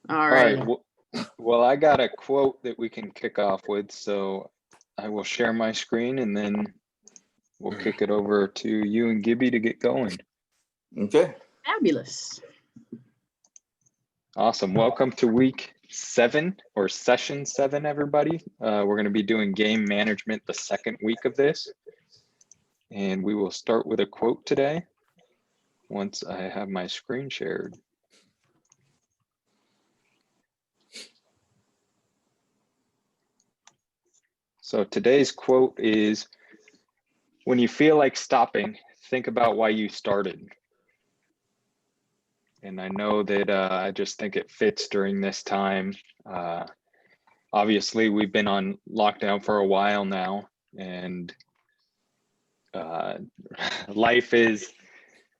All All right. right. Well, I got a quote that we can kick off with, so I will share my screen and then we'll kick it over to you and Gibby to get going. Okay. Fabulous. Awesome. Welcome to week 7 or session 7, everybody. We're going to be doing game management the second week of this. And we will start with a quote today once I have my screen shared. So today's quote is, when you feel like stopping, think about why you started. And I know that I just think it fits during this time. Obviously, we've been on lockdown for a while now, and life is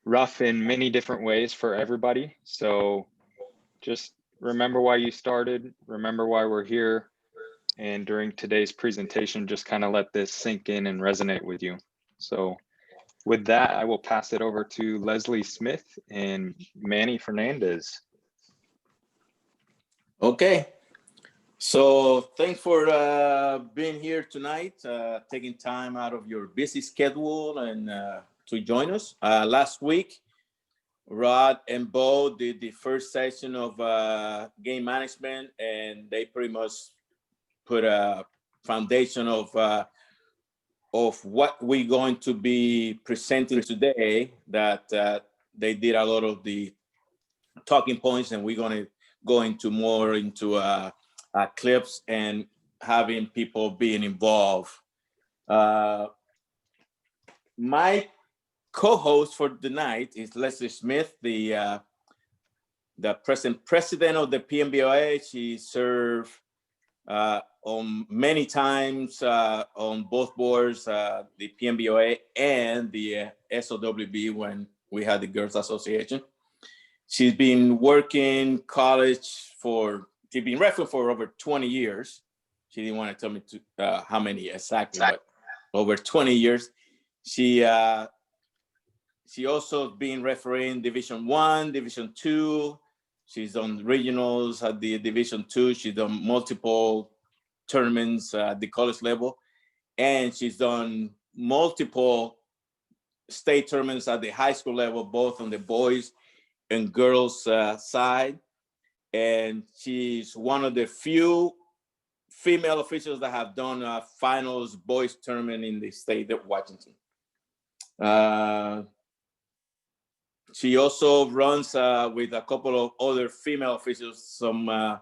rough in many different ways for everybody. So just remember why you started, remember why we're here. And during today's presentation, just kind of let this sink in and resonate with you. So with that, I will pass it over to Lezley Smith and Manny Fernandez. Okay. So thanks for being here tonight, taking time out of your busy schedule and to join us. Last week, Rod and Bo did the first session of game management, and they pretty much put a foundation of what we're going to be presenting today. That they did a lot of the talking points, and we're going to go into more into clips and having people being involved. My co-host for the night is Lezley Smith, the present president of the PNBOA. She served on many times on both boards, the PNBOA and the SOWB when we had the Girls Association. She's been working college she's been refereeing for over 20 years. She didn't want to tell me how many exactly, but over 20 years. She also been refereeing Division I, Division II. She's done regionals at the Division II. She's done multiple tournaments at the college level. And she's done multiple state tournaments at the high school level, both on the boys and girls side. And she's one of the few female officials that have done a finals boys tournament in the state of Washington. She also runs with a couple of other female officials some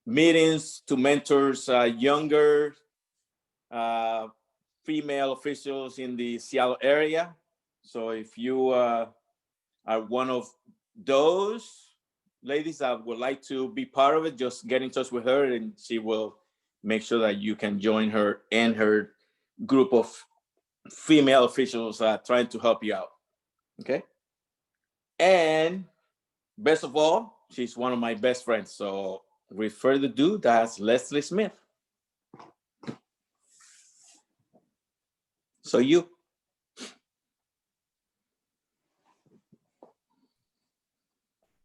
meetings to mentors younger female officials in the Seattle area. So if you are one of those ladies that would like to be part of it, just get in touch with her and she will make sure that you can join her and her group of female officials trying to help you out. Okay. And best of all, she's one of my best friends. So with further ado, that's Lezley Smith. So you.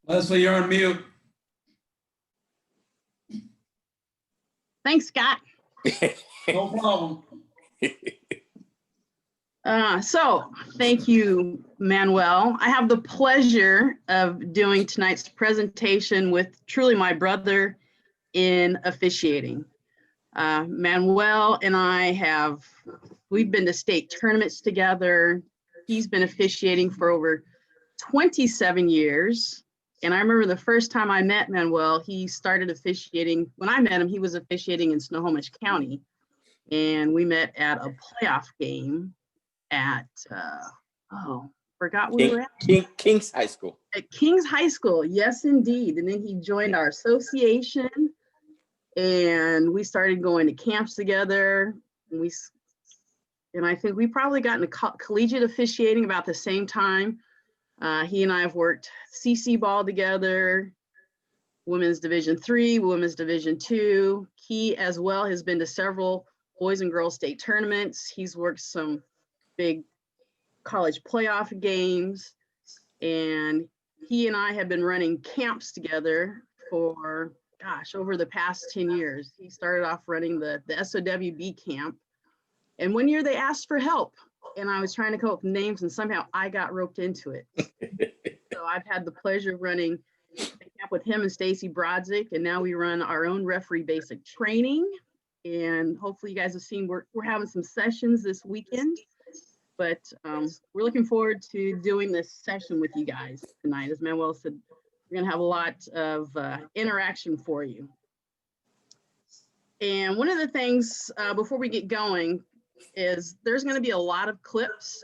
Lezley, you're on mute. Thanks, Scott. No problem. So thank you, Manuel. I have the pleasure of doing tonight's presentation with truly my brother in officiating. Manuel and I we've been to state tournaments together. He's been officiating for over 27 years. And I remember the first time I met Manuel, he started officiating. When I met him, he was officiating in Snohomish County. And we met at a playoff game at, forgot where we were at. King's High School. At King's High School, yes, indeed. And then he joined our association and we started going to camps together. And I think we probably got into collegiate officiating about the same time. He and I have worked CC ball together, Women's Division III, Women's Division II. He as well has been to several boys and girls state tournaments. He's worked some big college playoff games. And he and I have been running camps together for, gosh, over the past 10 years. He started off running the SOWB camp. And one year they asked for help. And I was trying to come up with names, and somehow I got roped into it. So I've had the pleasure of running the camp with him and Stacy Brodzik. And now we run our own referee basic training. And hopefully you guys have seen we're having some sessions this weekend. But we're looking forward to doing this session with you guys tonight. As Manuel said, we're going to have a lot of interaction for you. And one of the things before we get going is there's going to be a lot of clips,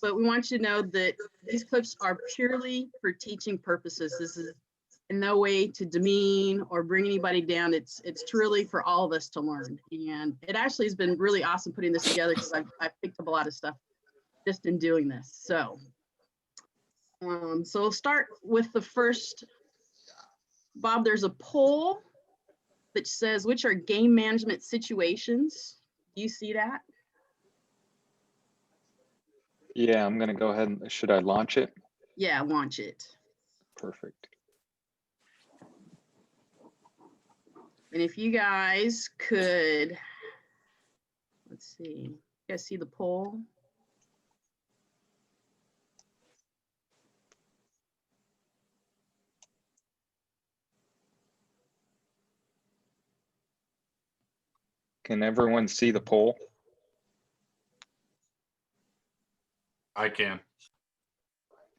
but we want you to know that these clips are purely for teaching purposes. This is in no way to demean or bring anybody down. It's truly for all of us to learn. And it actually has been really awesome putting this together because I've picked up a lot of stuff just in doing this. So we'll start with the first. Bob, there's a poll that says, which are game management situations? Do you see that? Yeah, I'm gonna go ahead and, should I launch it? Yeah, launch it. Perfect. And if you guys could, let's see, you guys see the poll? Can everyone see the poll? I can.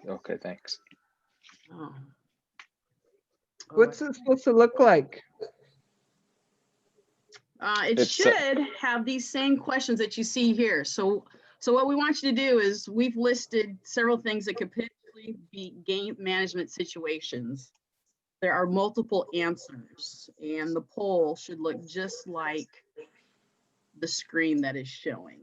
Okay, thanks. Oh. What's this supposed to look like? It It's, should have these same questions that you see here. So what we want you to do is we've listed several things that could potentially be game management situations. There are multiple answers, and the poll should look just like the screen that is showing.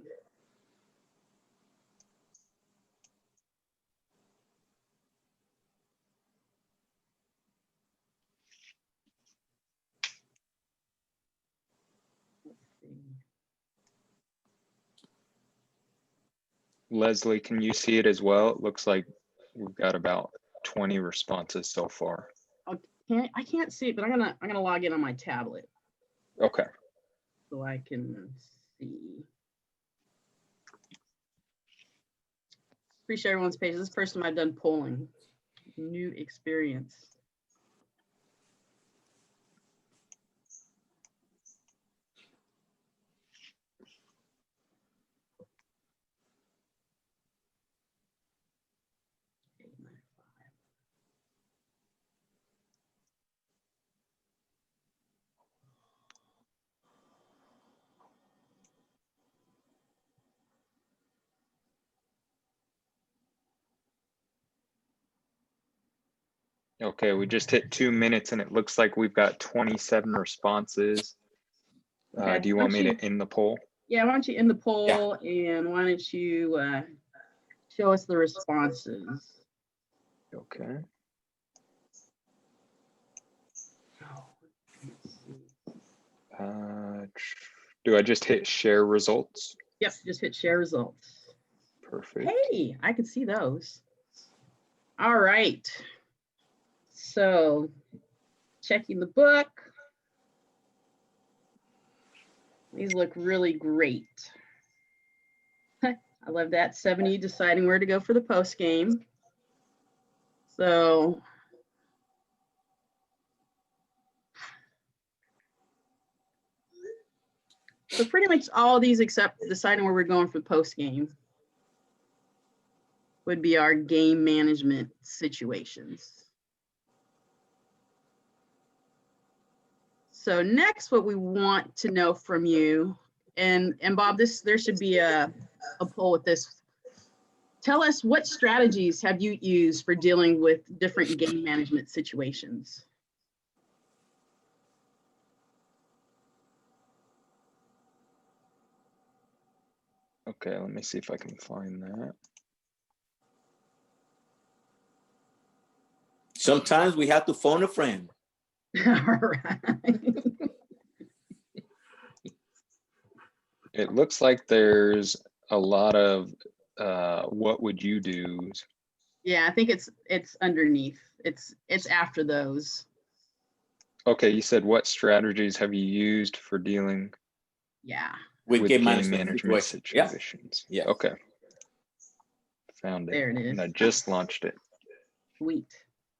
Leslie, can you see it as well? It looks like we've got about 20 responses so far. I can't see it, but I'm gonna log in on my tablet Okay. so I can see. Appreciate everyone's patience. This is the first time I've done polling. New experience. Okay, we just hit 2 minutes and it looks like we've got 27 responses. Okay, Do you want me to end the poll? Yeah, why don't you end the poll and why don't you show us the responses? Okay. Do I just hit share results? Yep, just hit share results. Perfect. Hey, I can see those. All right. So checking the book. These look really great. I love that. 70 deciding where to go for the post game. So pretty much all these except deciding where we're going for the post game would be our game management situations. So next, what we want to know from you, and Bob, there should be a poll with this. Tell us, what strategies have you used for dealing with different game management situations? Okay, let me see if I can find that. Sometimes we have to phone a friend. All right. It looks like there's a lot of what would you do? Yeah, I think it's underneath. It's after those. Okay, you said what strategies have you used for dealing Yeah. with with game game management management situation. situations? Yeah. Okay. Found it. There it is. And I just launched it. Sweet.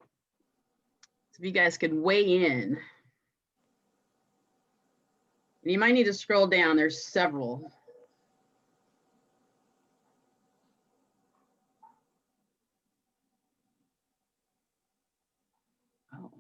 So if you guys could weigh in. And you might need to scroll down. There's several. Oh.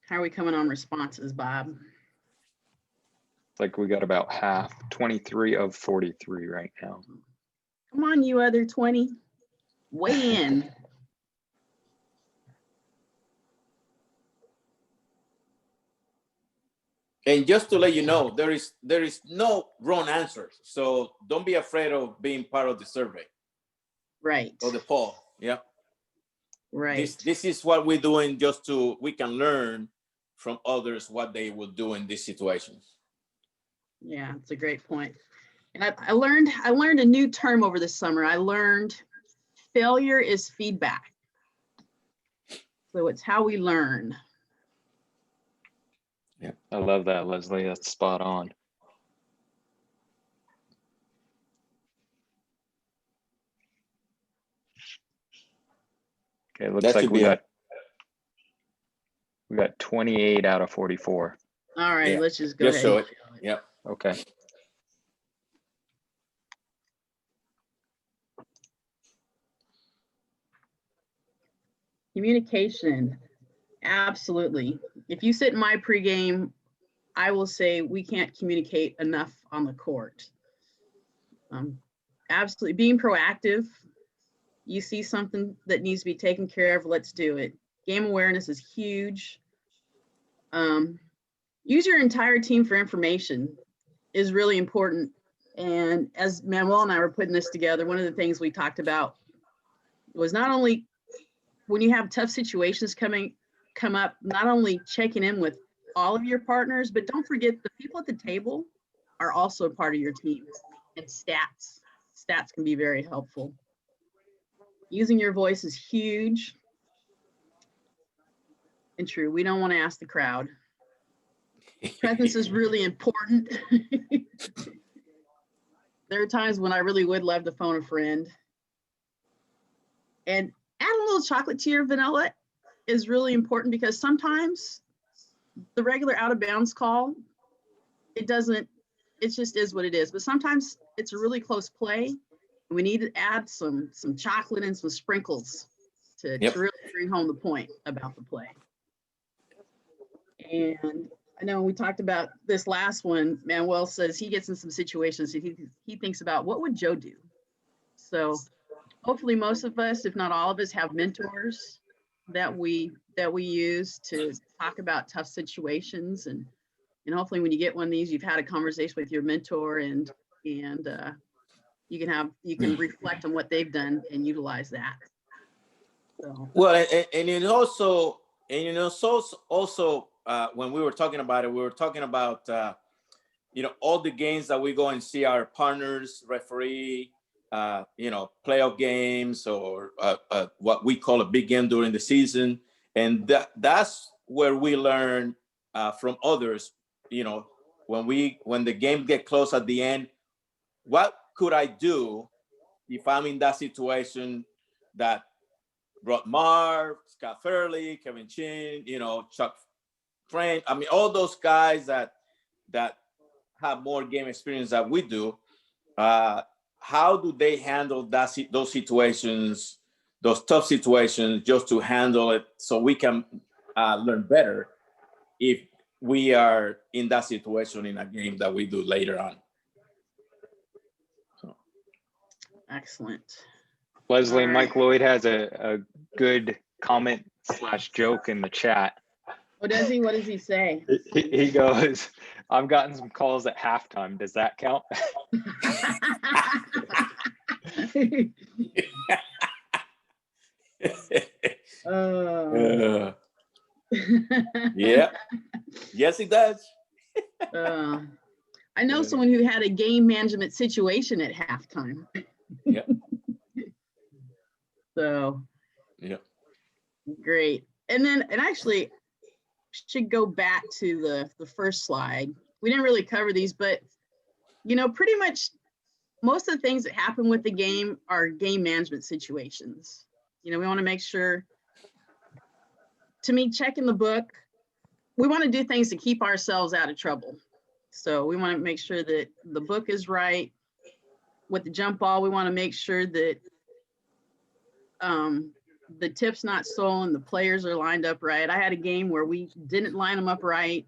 How are we coming on responses, Bob? It's like we got about half, 23 of 43 right now. Come on, you other 20. Weigh in. And just to let you know, there is no wrong answers. So don't be afraid of being part of the survey Right. or the poll. Yeah. Right. This is what we're doing just so we can learn from others what they will do in these situations. Yeah, it's a great point. And I learned a new term over the summer. I learned failure is feedback. So it's how we learn. Yeah, I love that, Lezley. That's spot on. Okay, looks that like should be we got 28 out of 44. All right, Yeah. let's just go Just ahead. show it. Yeah. Okay. Communication, absolutely. If you sit in my pregame, I will say we can't communicate enough on the court. Absolutely, being proactive. You see something that needs to be taken care of, let's do it. Game awareness is huge. Use your entire team for information is really important. And as Manuel and I were putting this together, one of the things we talked about was not only when you have tough situations come up, not only checking in with all of your partners, but don't forget the people at the table are also part of your team. And stats can be very helpful. Using your voice is huge and true. We don't want to ask the crowd. Presence is really important. There are times when I really would love to phone a friend. And add a little chocolate to your vanilla is really important because sometimes the regular out of bounds call, it just is what it is. But sometimes it's a really close play. We need to add some chocolate and some sprinkles to really bring home the point about the play. And I know we talked about this last one. Manuel says he gets in some situations and he thinks about what would Joe do? So hopefully most of us, if not all of us, have mentors that we use to talk about tough situations. And hopefully when you get one of these, you've had a conversation with your mentor and you can reflect on what they've done and utilize that. So. Well, and also when we were talking about it, we were talking about all the games that we go and see our partners referee, playoff games or what we call a big game during the season, and that's where we learn from others. When the game get close at the end, what could I do if I'm in that situation that brought Marv, Scott Fairley, Kevin Chin, Chuck Frank. I mean, all those guys that have more game experience than we do. How do they handle those situations, those tough situations, just to handle it so we can learn better if we are in that situation in a game that we do later on. So. Excellent. Lezley, Mike Lloyd has a good comment / joke in the chat. Oh, does he? What does he say? He goes, I've gotten some calls at halftime. Does that count? Yeah. Yes, it does. I know someone who had a game management situation at halftime. Yeah. So Yeah. great. And actually should go back to the first slide. We didn't really cover these, but pretty much most of the things that happen with the game are game management situations. We want to make sure, to me, checking the book, we want to do things to keep ourselves out of trouble. So we want to make sure that the book is right. With the jump ball, we want to make sure that the tip's not stolen, the players are lined up right. I had a game where we didn't line them up right,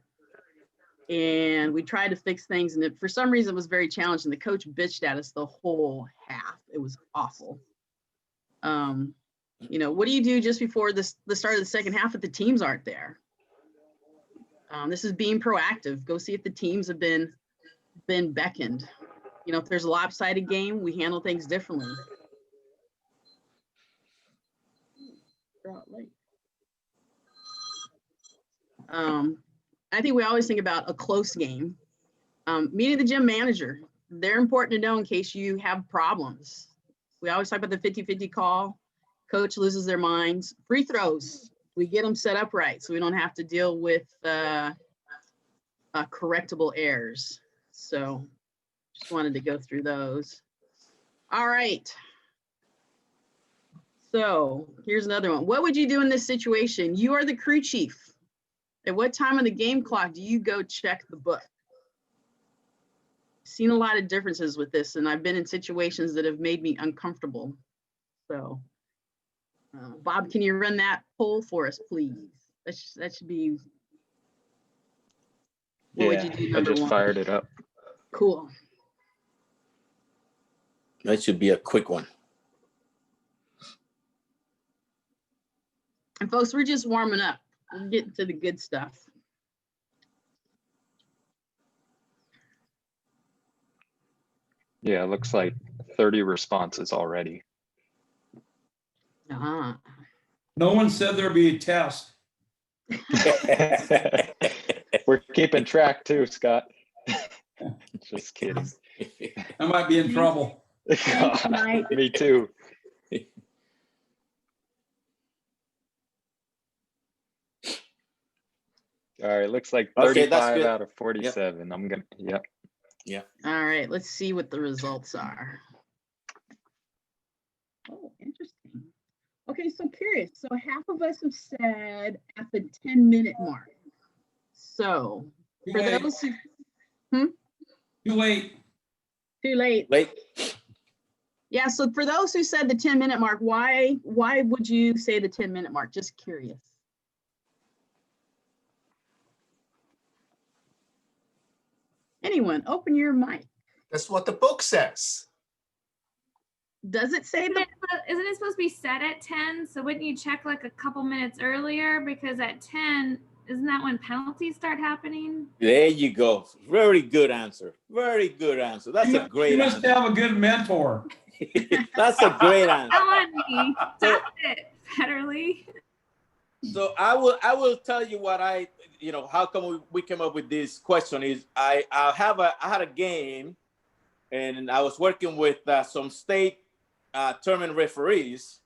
and we tried to fix things, and for some reason it was very challenging. The coach bitched at us the whole half. It was awful. What do you do just before the start of the second half if the teams aren't there? This is being proactive. Go see if the teams have been beckoned. If there's a lopsided game, we handle things differently. I think we always think about a close game. Meeting the gym manager, they're important to know in case you have problems. We always talk about the 50-50 call. Coach loses their minds. Free throws, we get them set up right so we don't have to deal with correctable errors. So just wanted to go through those. All right. So here's another one. What would you do in this situation? You are the crew chief. At what time on the game clock do you go check the book? Seen a lot of differences with this, and I've been in situations that have made me uncomfortable. So, Bob, can you run that poll for us, please? That should be. What would you do, I number just one? fired it up. Cool. That should be a quick one. And folks, we're just warming up. We're getting to the good stuff. Yeah, it looks like 30 responses already. Uh-huh. No one said there'd be a test. We're keeping track too, Scott. Just kidding. I might be in trouble. Me too. All right, looks like Okay, that's 35 good. out of 47. I'm gonna, yep. All right, let's see what the results are. Oh, interesting. Okay, so curious. So half of us have said at the 10-minute mark. So Too for late. those who, Too late. too late. Late. Yeah, so for those who said the 10-minute mark, why would you say the 10-minute mark? Just curious. Anyone, open your mic. That's what the book says. Does it say Isn't the, it supposed to be set at 10? So wouldn't you check like a couple minutes earlier? Because at 10, isn't that when penalties start happening? There you go. Very good answer. Very good answer. That's a great You must answer. have a good mentor. That's a great answer. Come on, me. That's it, Federally. So I will tell you what how come we came up with this question is I had a game, and I was working with some state tournament referees,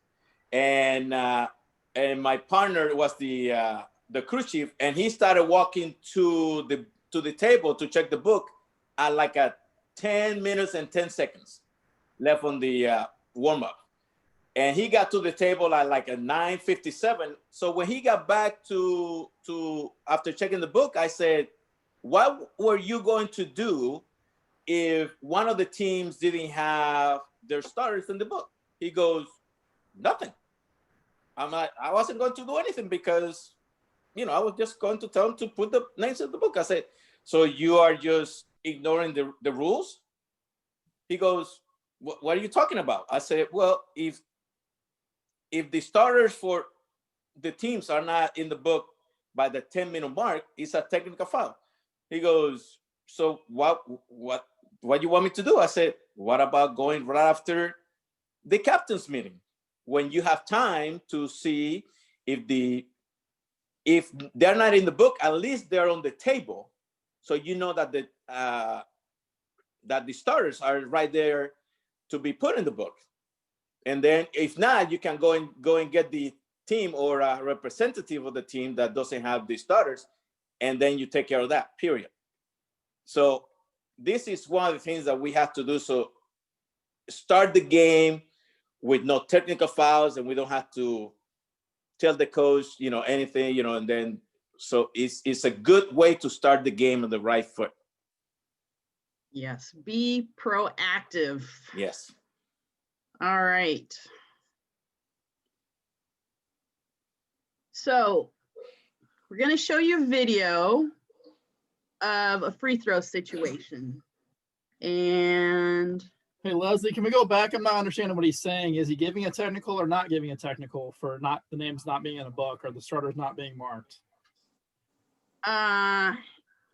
and my partner was the crew chief, and he started walking to the table to check the book at like a 10 minutes and 10 seconds left on the warm up. And he got to the table at like a 9:57. So when he got back to after checking the book, I said, what were you going to do if one of the teams didn't have their starters in the book? He goes, nothing. I'm like, I wasn't going to do anything because, I was just going to tell him to put the names in the book. I said, so you are just ignoring the rules? He goes, what are you talking about? I said, well, if the starters for the teams are not in the book by the 10-minute mark, it's a technical foul. He goes, so what do you want me to do? I said, what about going right after the captain's meeting when you have time to see if they're not in the book, at least they're on the table, so you know that the starters are right there to be put in the book. And then if not, you can go and get the team or a representative of the team that doesn't have the starters, and then you take care of that, period. So this is one of the things that we have to do. So start the game with no technical fouls, and we don't have to tell the coach, anything, and then, so it's a good way to start the game on the right foot. Yes, be proactive. Yes. All right. So we're going to show you a video of a free throw situation. And Hey, Leslie, can we go back? I'm not understanding what he's saying. Is he giving a technical or not giving a technical for not the names not being in a book or the starters not being marked?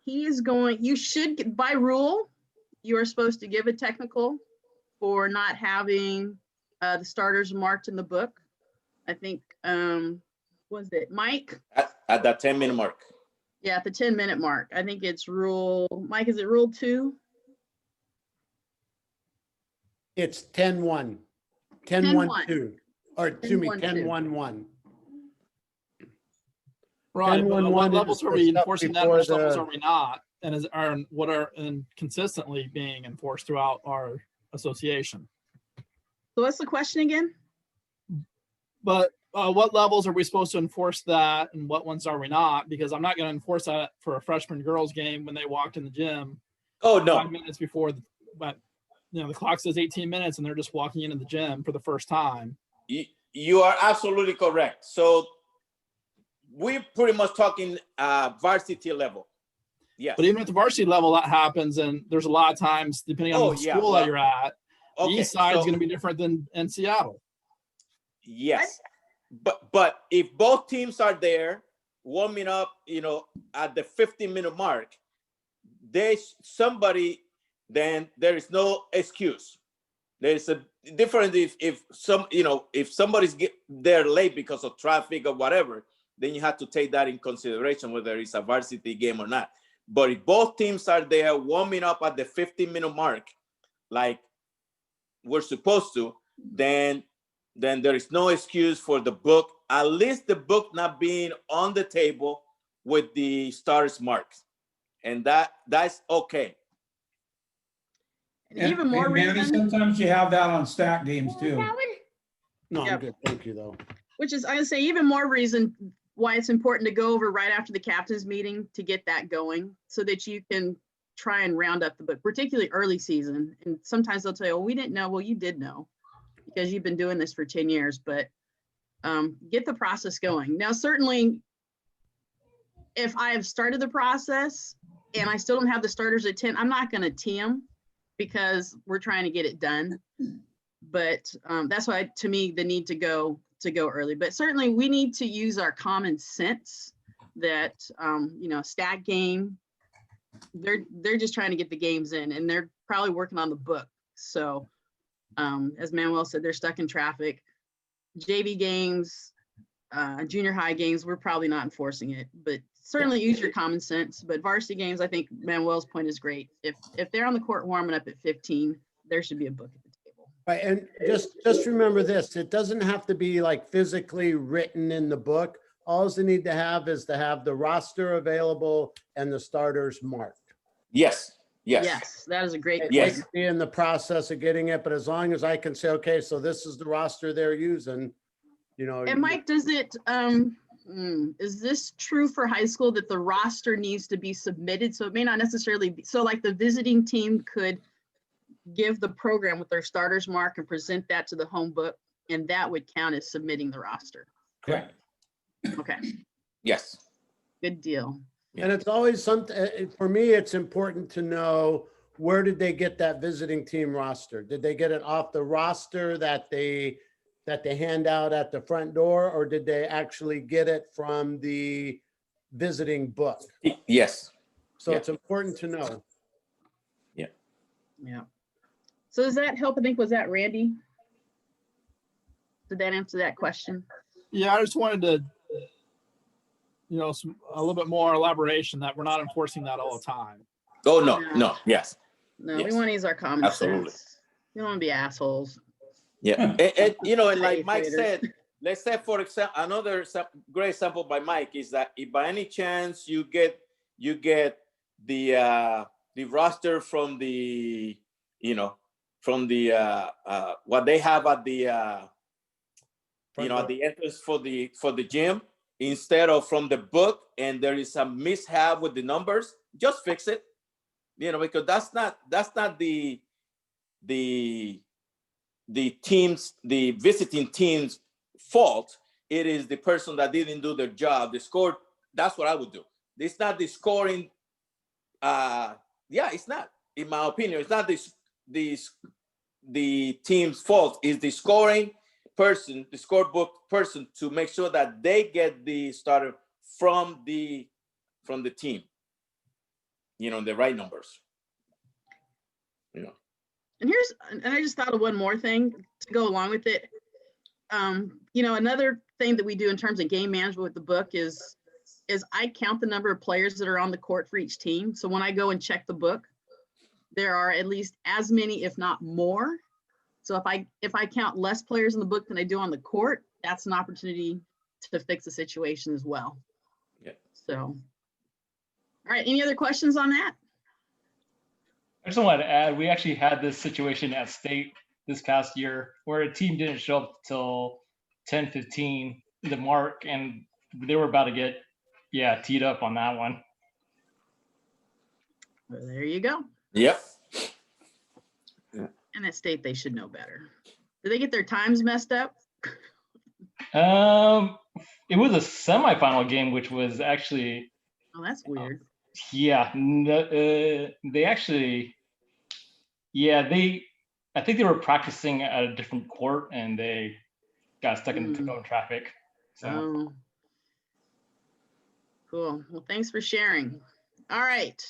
he is going, you should, by rule, you are supposed to give a technical for not having the starters marked in the book. I think, was it Mike? At that 10-minute mark. Yeah, at the 10-minute mark. I think it's rule, Mike, is it rule 2? It's 10-1. 10-1-2. Or excuse me, 10-1-1. Right, but 10-1-1 what is levels are the we stuff enforcing that? before Which levels the- are we not? And what are consistently being enforced throughout our association? So what's the question again? But what levels are we supposed to enforce that, and what ones are we not? Because I'm not going to enforce that for a freshman girls game when they walked in the gym. Oh, no. 5 minutes before, but the clock says 18 minutes, and they're just walking into the gym for the first time. You are absolutely correct. So we're pretty much talking varsity level. Yes. But even at the varsity level, that happens, and there's a lot of times, depending on the school that you're at, the east side is going to be different than in Seattle. Yes, but if both teams are there warming up, at the 15-minute mark, there's somebody, then there is no excuse. There's a difference if somebody's there late because of traffic or whatever, then you have to take that in consideration whether it's a varsity game or not. But if both teams are there warming up at the 15-minute mark, like we're supposed to, then there is no excuse for the book, at least the book not being on the table with the stars marked. And that's okay. And even more Manny, reason, sometimes you have that on stack games too. No, Yep. I'm good. Thank you, though. which is, I would say, even more reason why it's important to go over right after the captain's meeting to get that going so that you can try and round up the book, particularly early season. And sometimes they'll tell you, well, we didn't know. Well, you did know because you've been doing this for 10 years, but get the process going. Now, certainly, if I have started the process and I still don't have the starters at 10, I'm not going to TM because we're trying to get it done. But that's why, to me, the need to go early. But certainly we need to use our common sense that, stack game, they're just trying to get the games in and they're probably working on the book. So as Manuel said, they're stuck in traffic. JV games, junior high games, we're probably not enforcing it, but certainly use your common sense. But varsity games, I think Manuel's point is great. If they're on the court warming up at 15, there should be a book at the table. Right, and just remember this, it doesn't have to be like physically written in the book. All they need to have is to have the roster available and the starters marked. Yes. Yes, that is a great point. Yes. Be in the process of getting it, but as long as I can say, okay, so this is the roster they're using, And Mike, does it, is this true for high school that the roster needs to be submitted? So it may not necessarily be, so like the visiting team could give the program with their starters mark and present that to the home book, and that would count as submitting the roster. Correct. Okay, Yes. good deal. And it's always something, for me, it's important to know, where did they get that visiting team roster? Did they get it off the roster that they hand out at the front door, or did they actually get it from the visiting book? Yes. So Yeah. it's important to know. Yeah. So does that help? I think, was that Randy? Did that answer that question? Yeah, I just wanted to a little bit more elaboration that we're not enforcing that all the time. Oh, no, yes. No, we Yes. want to use our common Absolutely. sense. We don't want to be assholes. Yeah, and like Eighth Mike graders. said, let's say for example, another great example by Mike is that if by any chance you get the roster from the what they have at the at the entrance for the gym instead of from the book, and there is a mishap with the numbers, just fix it. Because that's not the visiting team's fault. It is the person that didn't do their job. The score, that's what I would do. It's not the scoring. It's not, in my opinion, it's not the team's fault. It's the scoring person, the scorebook person, to make sure that they get the starter from the team. The right numbers. And I just thought of one more thing to go along with it. Another thing that we do in terms of game management with the book is I count the number of players that are on the court for each team. So when I go and check the book, there are at least as many, if not more. So if I count less players in the book than I do on the court, that's an opportunity to fix the situation as well. Yeah. So, all right, any other questions on that? I just wanted to add, we actually had this situation at state this past year where a team didn't show up till 10:15, the mark, and they were about to get, teed up on that one. Well, there you go. Yep. And at state, they should know better. Did they get their times messed up? It was a semifinal game, which was actually. Oh, that's weird. They actually. I think they were practicing at a different court and they got stuck in traffic. So. Oh. Cool. Well, thanks for sharing. All right.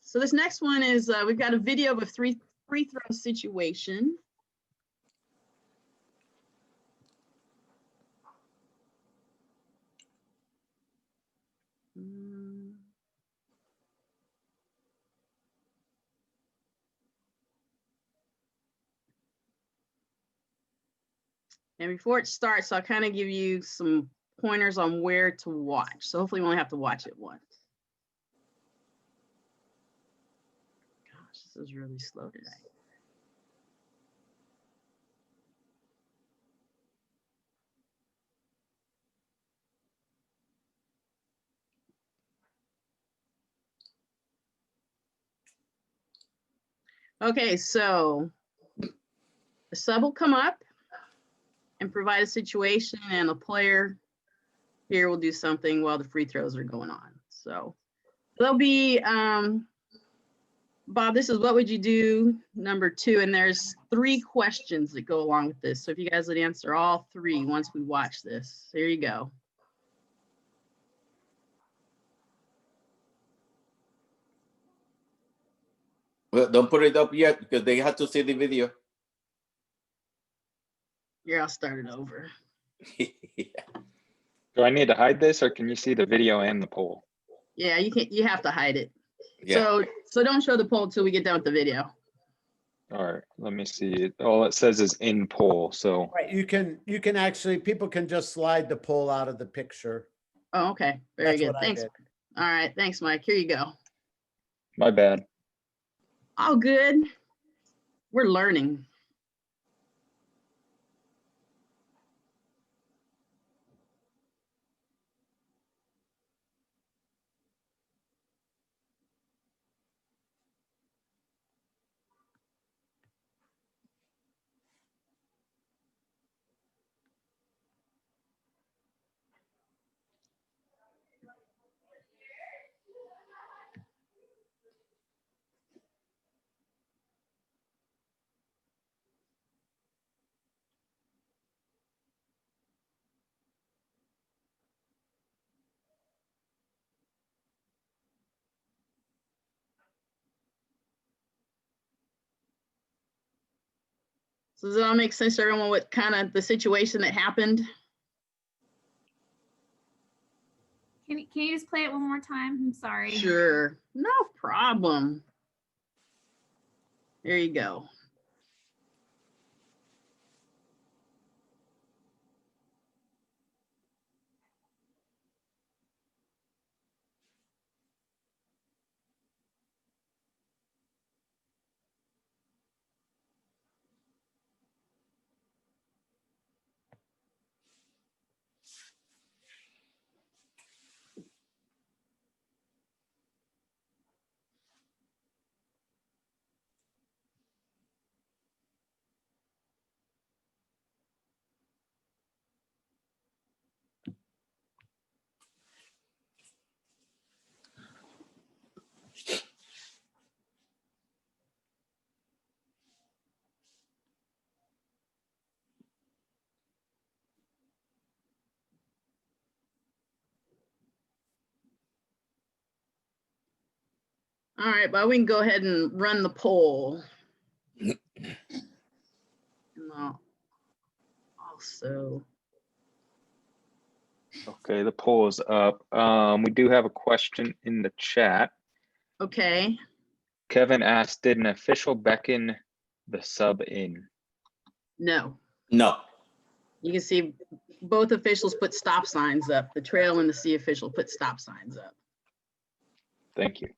So this next one is we've got a video of a free throw situation. And before it starts, I'll kind of give you some pointers on where to watch. So hopefully we only have to watch it once. Gosh, this is really slow today. Okay, so the sub will come up and provide a situation, and the player here will do something while the free throws are going on. So there'll be, Bob, this is what would you do, number 2, and there's 3 questions that go along with this. So if you guys would answer all 3 once we watch this, there you go. Well, don't put it up yet because they have to see the video. Here, I'll start it over. Do I need to hide this or can you see the video and the poll? Yeah, you have to hide it. Yeah. So don't show the poll until we get done with the video. All right, let me see. All it says is in poll, so. Right, you can actually, people can just slide the poll out of the picture. Oh, okay, very That's good, what I thanks. did. All right, thanks, Mike, here you go. My bad. All good, we're learning. So does that all make sense to everyone, what kind of the situation that happened? Can you just play it one more time? I'm sorry. Sure, no problem. There you go. All right, but we can go ahead and run the poll. And I'll also, Okay, the poll is up. We do have a question in the chat. okay, Kevin asked, did an official beckon the sub in? no. No. You can see both officials put stop signs up. The trail and the C official put stop signs up. Thank you.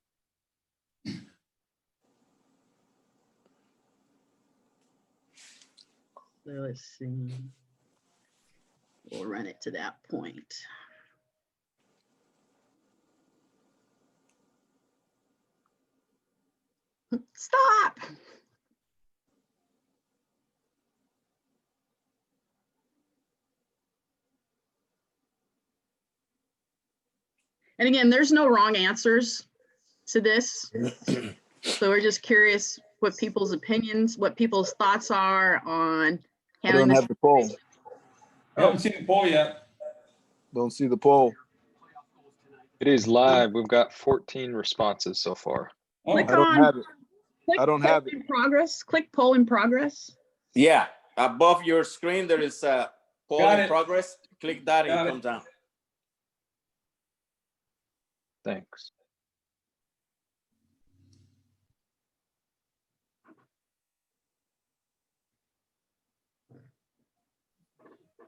So let's see. We'll run it to that point. Stop. And again, there's no wrong answers to this. So we're just curious what people's opinions, what people's thoughts are on I handling don't this. have the poll. I haven't seen the poll yet. Don't see the poll. It is live. We've got 14 responses so far. Oh, Click I don't on- have it. Click I don't poll have it. in progress. Click poll in progress. Yeah, above your screen, there is a poll Got in it. progress. Click that and Got it it. comes down. Thanks.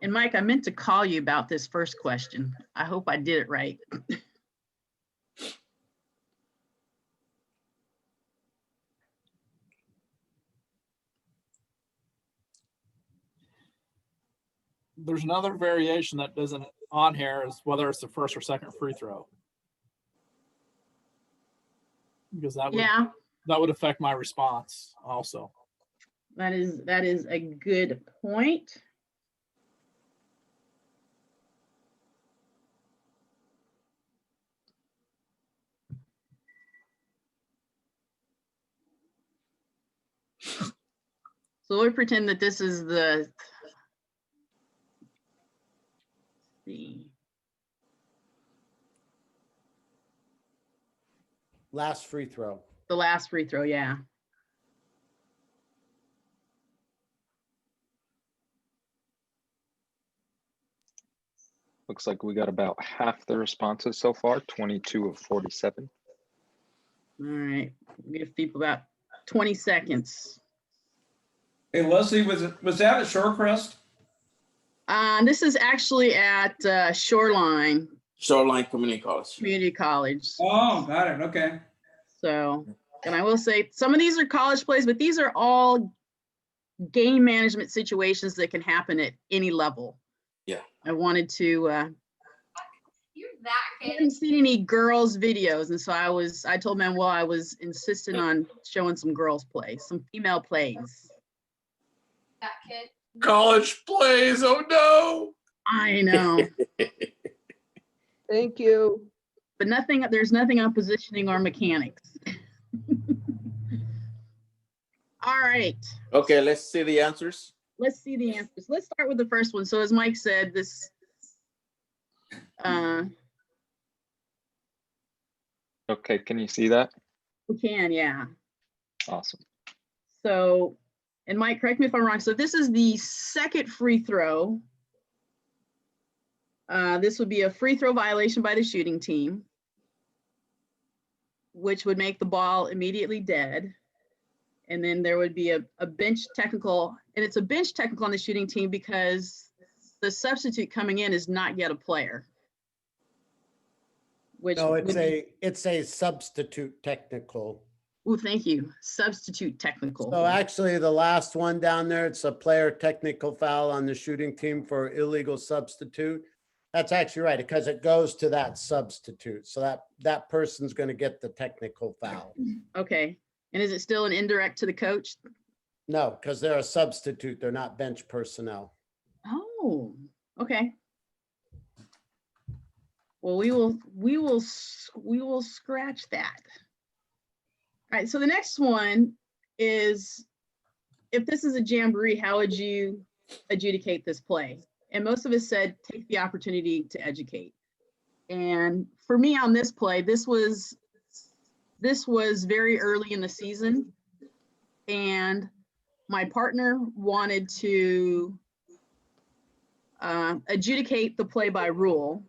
And Mike, I meant to call you about this first question. I hope I did it right. There's another variation that isn't on here is whether it's the first or second free throw. Because that would affect my response also. That is a good point. So we pretend that this is the Last free throw. the last free throw, yeah. Looks like we got about half the responses so far, 22 of 47. All right, give people about 20 seconds. Hey, Leslie, was that at Shorecrest? This is actually at Shoreline Shoreline Community College. Community College. Oh, got it. Okay. So, and I will say some of these are college plays, but these are all game management situations that can happen at any level. Yeah. I wanted to, You're that I kid. haven't seen any girls videos. And so I told Manuel I was insistent on showing some girls play, some female plays. That kid. College plays. Oh no. I know, Thank you. but there's nothing on positioning or mechanics. All right. Okay, let's see the answers. Let's see the answers. Let's start with the first one. So as Mike said, this, Okay, can you see that? we can, yeah. Awesome. So, and Mike, correct me if I'm wrong. So this is the second free throw. This would be a free throw violation by the shooting team, which would make the ball immediately dead. And then there would be a bench technical, and it's a bench technical on the shooting team because the substitute coming in is not yet a player. Which No, would be, it's a substitute technical. oh, thank you. Substitute technical. So actually the last one down there, it's a player technical foul on the shooting team for illegal substitute. That's actually right, because it goes to that substitute. So that person's going to get the technical foul. Okay. And is it still an indirect to the coach? No, because they're a substitute. They're not bench personnel. Oh, okay. Well, we will scratch that. All right, so the next one is, if this is a jamboree, how would you adjudicate this play? And most of us said, take the opportunity to educate. And for me on this play, this was very early in the season. And my partner wanted to adjudicate the play by rule.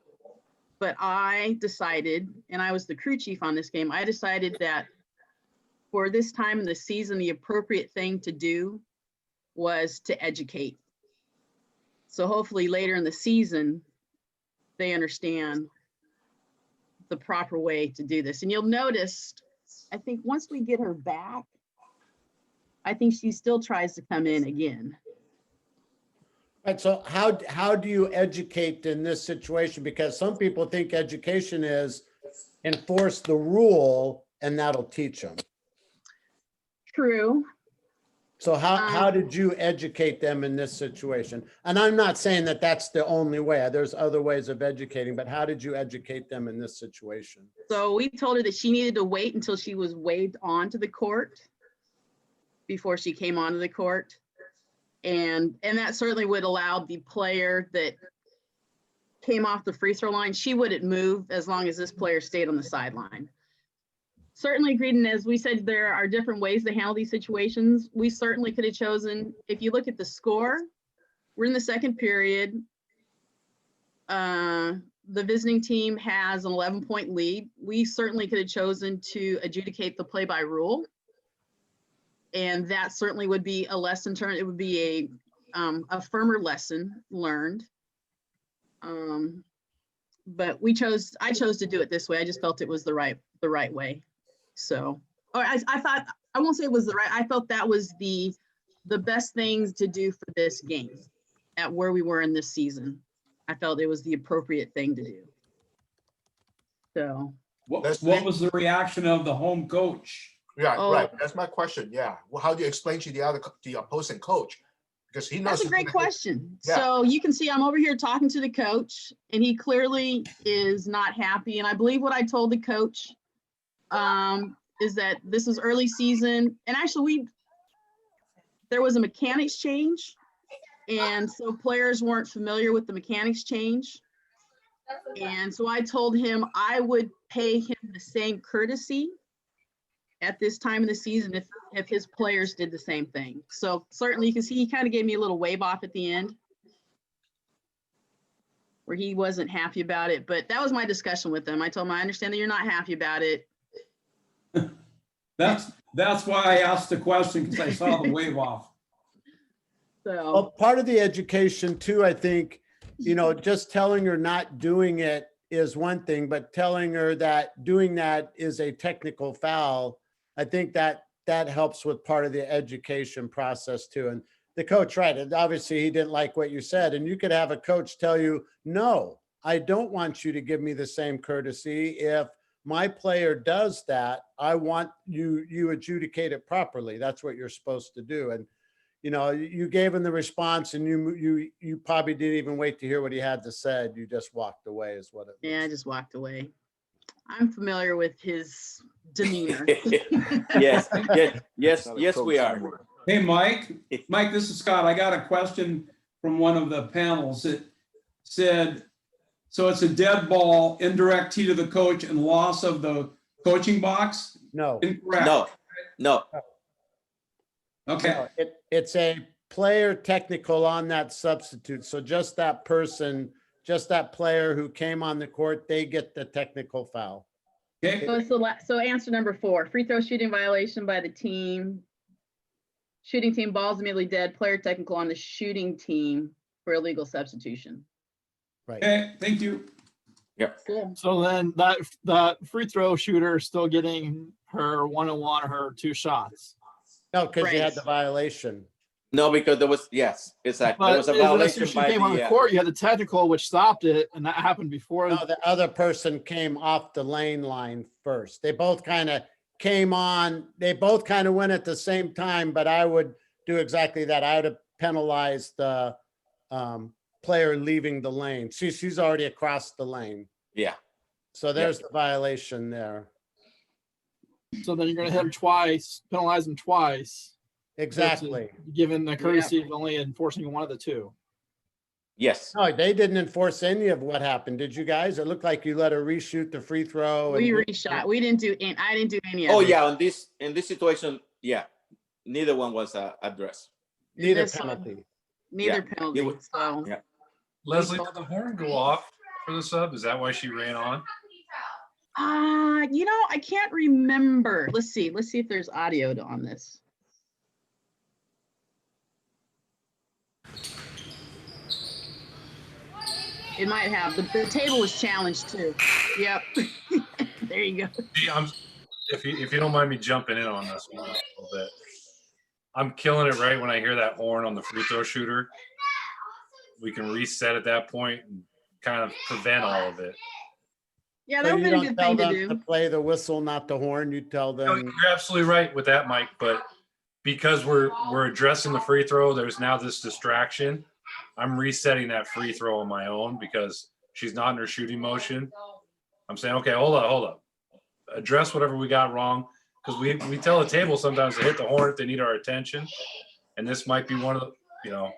But I decided, and I was the crew chief on this game, I decided that for this time in the season, the appropriate thing to do was to educate. So hopefully later in the season, they understand the proper way to do this. And you'll notice, I think once we get her back, I think she still tries to come in again. Right, so how do you educate in this situation? Because some people think education is enforce the rule and that'll teach them. True. So how did you educate them in this situation? And I'm not saying that that's the only way. There's other ways of educating, but how did you educate them in this situation? So we told her that she needed to wait until she was waved onto the court before she came onto the court. And that certainly would allow the player that came off the free throw line, she wouldn't move as long as this player stayed on the sideline. Certainly agreed, and as we said, there are different ways to handle these situations. We certainly could have chosen, if you look at the score, we're in the second period. The visiting team has an 11-point lead. We certainly could have chosen to adjudicate the play by rule. And that certainly would be a lesson learned. It would be a firmer lesson learned. But I chose to do it this way. I just felt it was the right way. So, or I thought, I won't say it was the right, I felt that was the best things to do for this game at where we were in this season. I felt it was the appropriate thing to do. So. What was the reaction of the home coach? Yeah, Oh. right. That's my question. Yeah. Well, how do you explain to the opposing coach? Because he knows. That's a great question. Yeah. So you can see I'm over here talking to the coach, and he clearly is not happy. And I believe what I told the coach is that this is early season, and actually there was a mechanics change, and so players weren't familiar with the mechanics change. And so I told him I would pay him the same courtesy at this time of the season if his players did the same thing. So certainly you can see he kind of gave me a little wave off at the end where he wasn't happy about it, but that was my discussion with him. I told him, I understand that you're not happy about it. That's why I asked the question, because I saw the wave off. So Well, part of the education too, I think, just telling her not doing it is one thing, but telling her that doing that is a technical foul, I think that helps with part of the education process too. And the coach, right, and obviously he didn't like what you said, and you could have a coach tell you, no, I don't want you to give me the same courtesy. If my player does that, I want you adjudicate it properly. That's what you're supposed to do. And you gave him the response, and you probably didn't even wait to hear what he had to say. You just walked away, is what it was. yeah, I just walked away. I'm familiar with his demeanor. Yes, we are. Hey, Mike, this is Scott. I got a question from one of the panels. It said, so it's a dead ball, indirect tee to the coach, and loss of the coaching box? No. Incorrect. No. Okay. No, it's a player technical on that substitute. So just that person just that player who came on the court, they get the technical foul. Okay, So it's so answer number 4, free throw shooting violation by the team. Shooting team, balls immediately dead, player technical on the shooting team for illegal substitution. Right. okay, thank you. Cool. So then that free throw shooter is still getting her 1-on-1 or her 2 shots. No, because you Right. had the violation. No, because there was, yes, exactly. There But was a as violation she by came on the the, court, you had the technical, which stopped it, and that happened before. No, the other person came off the lane line first. They both kind of came on. They both kind of went at the same time, but I would do exactly that. I would have penalized the player leaving the lane. She's already across the lane. yeah. So there's the violation there. So then you're going to hit them twice, penalize them twice. Exactly. Given the courtesy of only enforcing one of the 2. Yes. No, they didn't enforce any of what happened. Did you guys? It looked like you let her reshoot the free throw. We reshot. We didn't do any. I didn't do any of Oh it. yeah, in this situation, yeah, neither one was addressed. Neither This one. penalty. Neither Yeah. penalty. It was- So yeah. Leslie, did the horn go off for the sub? Is that why she ran on? I can't remember. Let's see if there's audio on this. It might have. The table was challenged too. Yep. There you go. See, if you don't mind me jumping in on this one a little bit, I'm killing it right when I hear that horn on the free throw shooter. We can reset at that point and kind of prevent all of it. Yeah, So that would you be a don't good tell thing to them do. to play the whistle, not the horn. You tell No, them. you're absolutely right with that, Mike. But because we're addressing the free throw, there's now this distraction. I'm resetting that free throw on my own because she's not in her shooting motion. I'm saying, okay, hold up. Address whatever we got wrong. Because we tell the table sometimes to hit the horn if they need our attention. And this might be one of the,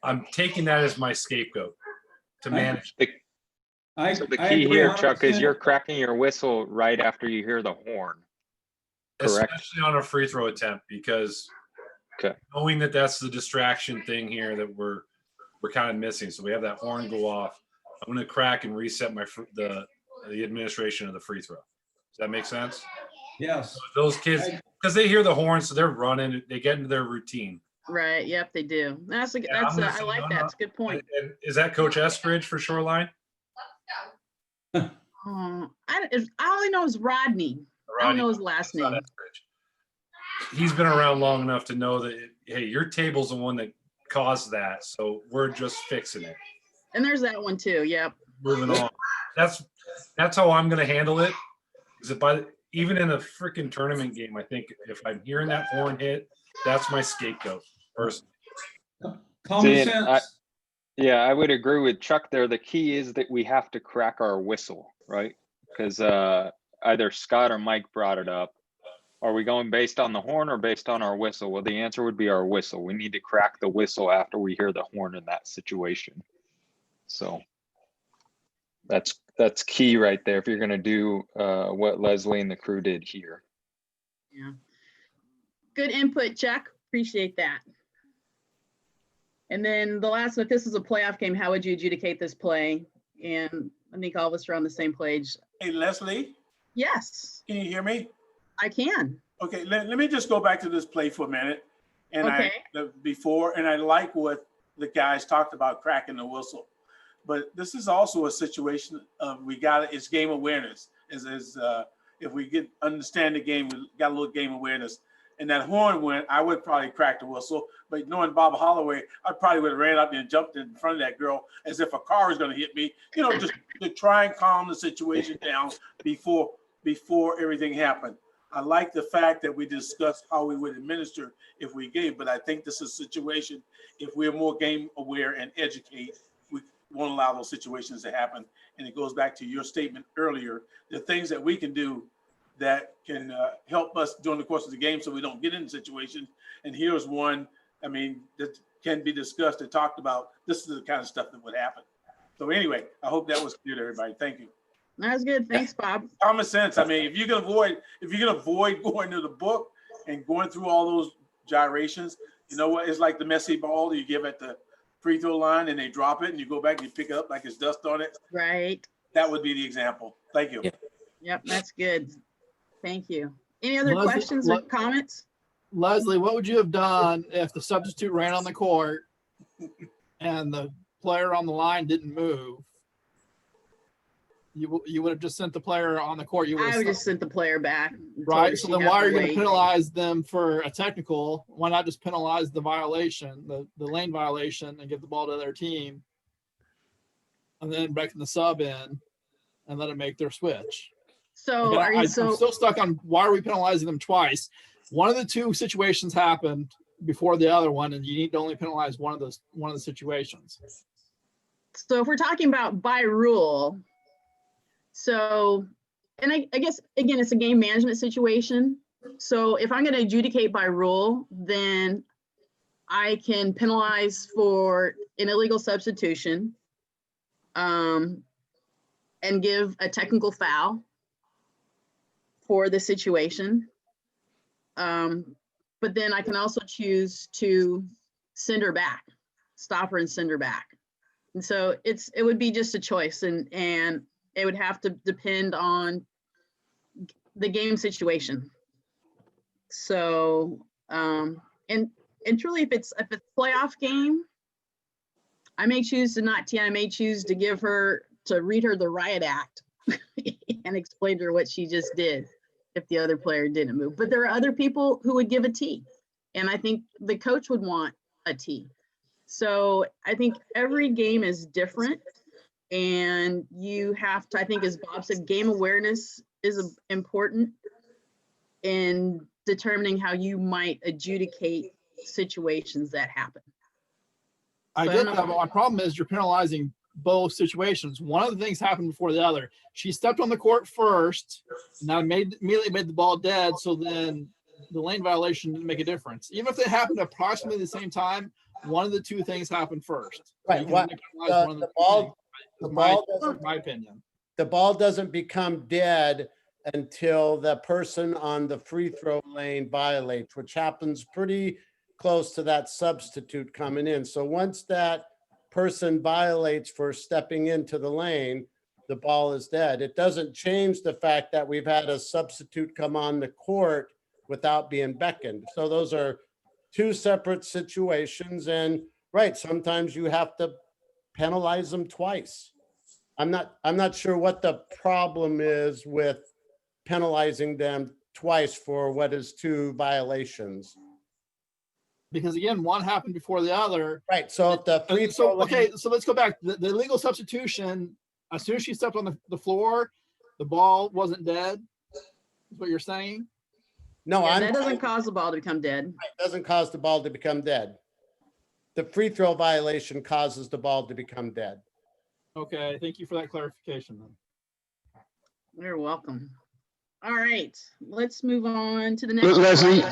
I'm taking that as my scapegoat to manage. So the key here, Chuck, is you're cracking your whistle right after you hear the horn. Correct. Especially on a free throw attempt, because knowing that that's the distraction thing here that we're kind of missing. So we have that horn go off. I'm going to crack and reset the administration of the free throw. Does that make sense? Yes. So those kids, because they hear the horn, so they're running. They get into their routine. Right. Yep, they do. I like that. It's a good point. And is that Coach Eskridge for Shoreline? I only know his Rodney. I don't know his last name. He's been around long enough to know that, hey, your table's the one that caused that. So we're just fixing it. And there's that one too. Yep. Moving on. That's how I'm going to handle it. Is it even in a freaking tournament game, I think if I'm hearing that horn hit, that's my scapegoat personally. Common sense. I would agree with Chuck there. The key is that we have to crack our whistle, right? Because either Scott or Mike brought it up. Are we going based on the horn or based on our whistle? Well, the answer would be our whistle. We need to crack the whistle after we hear the horn in that situation. So that's key right there if you're going to do what Lezley and the crew did here. Yeah. Good input, Chuck. Appreciate that. And then the last one, if this is a playoff game, how would you adjudicate this play? And I think all of us are on the same page. Hey, Lezley, Yes, can you hear me? I can. Okay, let me just go back to this play for a minute. And Okay. I like what the guys talked about, cracking the whistle. But this is also a situation of it's game awareness. If we understand the game, we got a little game awareness. And that horn went, I would probably crack the whistle. But knowing Bob Holloway, I probably would have ran up there and jumped in front of that girl as if a car was going to hit me. Just to try and calm the situation down before everything happened. I like the fact that we discussed how we would administer if we gave, but I think this is a situation, if we're more game aware and educate, we won't allow those situations to happen. And it goes back to your statement earlier, the things that we can do that can help us during the course of the game so we don't get in situations. And here's one, that can be discussed and talked about. This is the kind of stuff that would happen. So anyway, I hope that was clear to everybody. Thank you. That was good. Thanks, Bob. Common sense. If you can avoid going to the book and going through all those gyrations, you know what? It's like the messy ball you give at the free throw line and they drop it and you go back and you pick it up like it's dust on it. Right. That would be the example. Thank you. Yep, that's good. Thank you. Any other Leslie, questions or comments? Leslie, what would you have done if the substitute ran on the court and the player on the line didn't move? You would have just sent the player on the court. I would just sent the player back. and told Right. her So she'd then have why to are you going to wait. penalize them for a technical? Why not just penalize the violation, the lane violation, and give the ball to their team, and then break the sub in and let them make their switch? So Again, are you I'm so still stuck on why are we penalizing them twice? One of the two situations happened before the other one, and you need to only penalize one of the situations. So if we're talking about by rule, so, and I guess, again, it's a game management situation. So if I'm going to adjudicate by rule, then I can penalize for an illegal substitution and give a technical foul for the situation. But then I can also choose to send her back, stop her and send her back. And so it would be just a choice, and it would have to depend on the game situation. So, and truly, if it's a playoff game, I may choose to not tee. I may choose to read her the riot act and explain to her what she just did if the other player didn't move. But there are other people who would give a tee, and I think the coach would want a tee. So I think every game is different, and you have to, I think, as Bob said, game awareness is important in determining how you might adjudicate situations that happen. I So I get don't that, know. but my problem is you're penalizing both situations. One of the things happened before the other. She stepped on the court first, and that immediately made the ball dead. So then the lane violation didn't make a difference. Even if it happened approximately the same time, one of the two things happened first. Right. What The my opinion. The ball doesn't become dead until the person on the free throw lane violates, which happens pretty close to that substitute coming in. So once that person violates for stepping into the lane, the ball is dead. It doesn't change the fact that we've had a substitute come on the court without being beckoned. So those are two separate situations, and right, sometimes you have to penalize them twice. I'm not sure what the problem is with penalizing them twice for what is two violations. Because again, one happened before the other. Right. So if the free throw okay, so let's go back. The illegal substitution, as soon as she stepped on the floor, the ball wasn't dead. Is what you're saying? No, Yeah, that doesn't cause the ball to become dead. It doesn't cause the ball to become dead. The free throw violation causes the ball to become dead. Okay, thank you for that clarification then. You're welcome. All right, let's move on to the next. Lezley,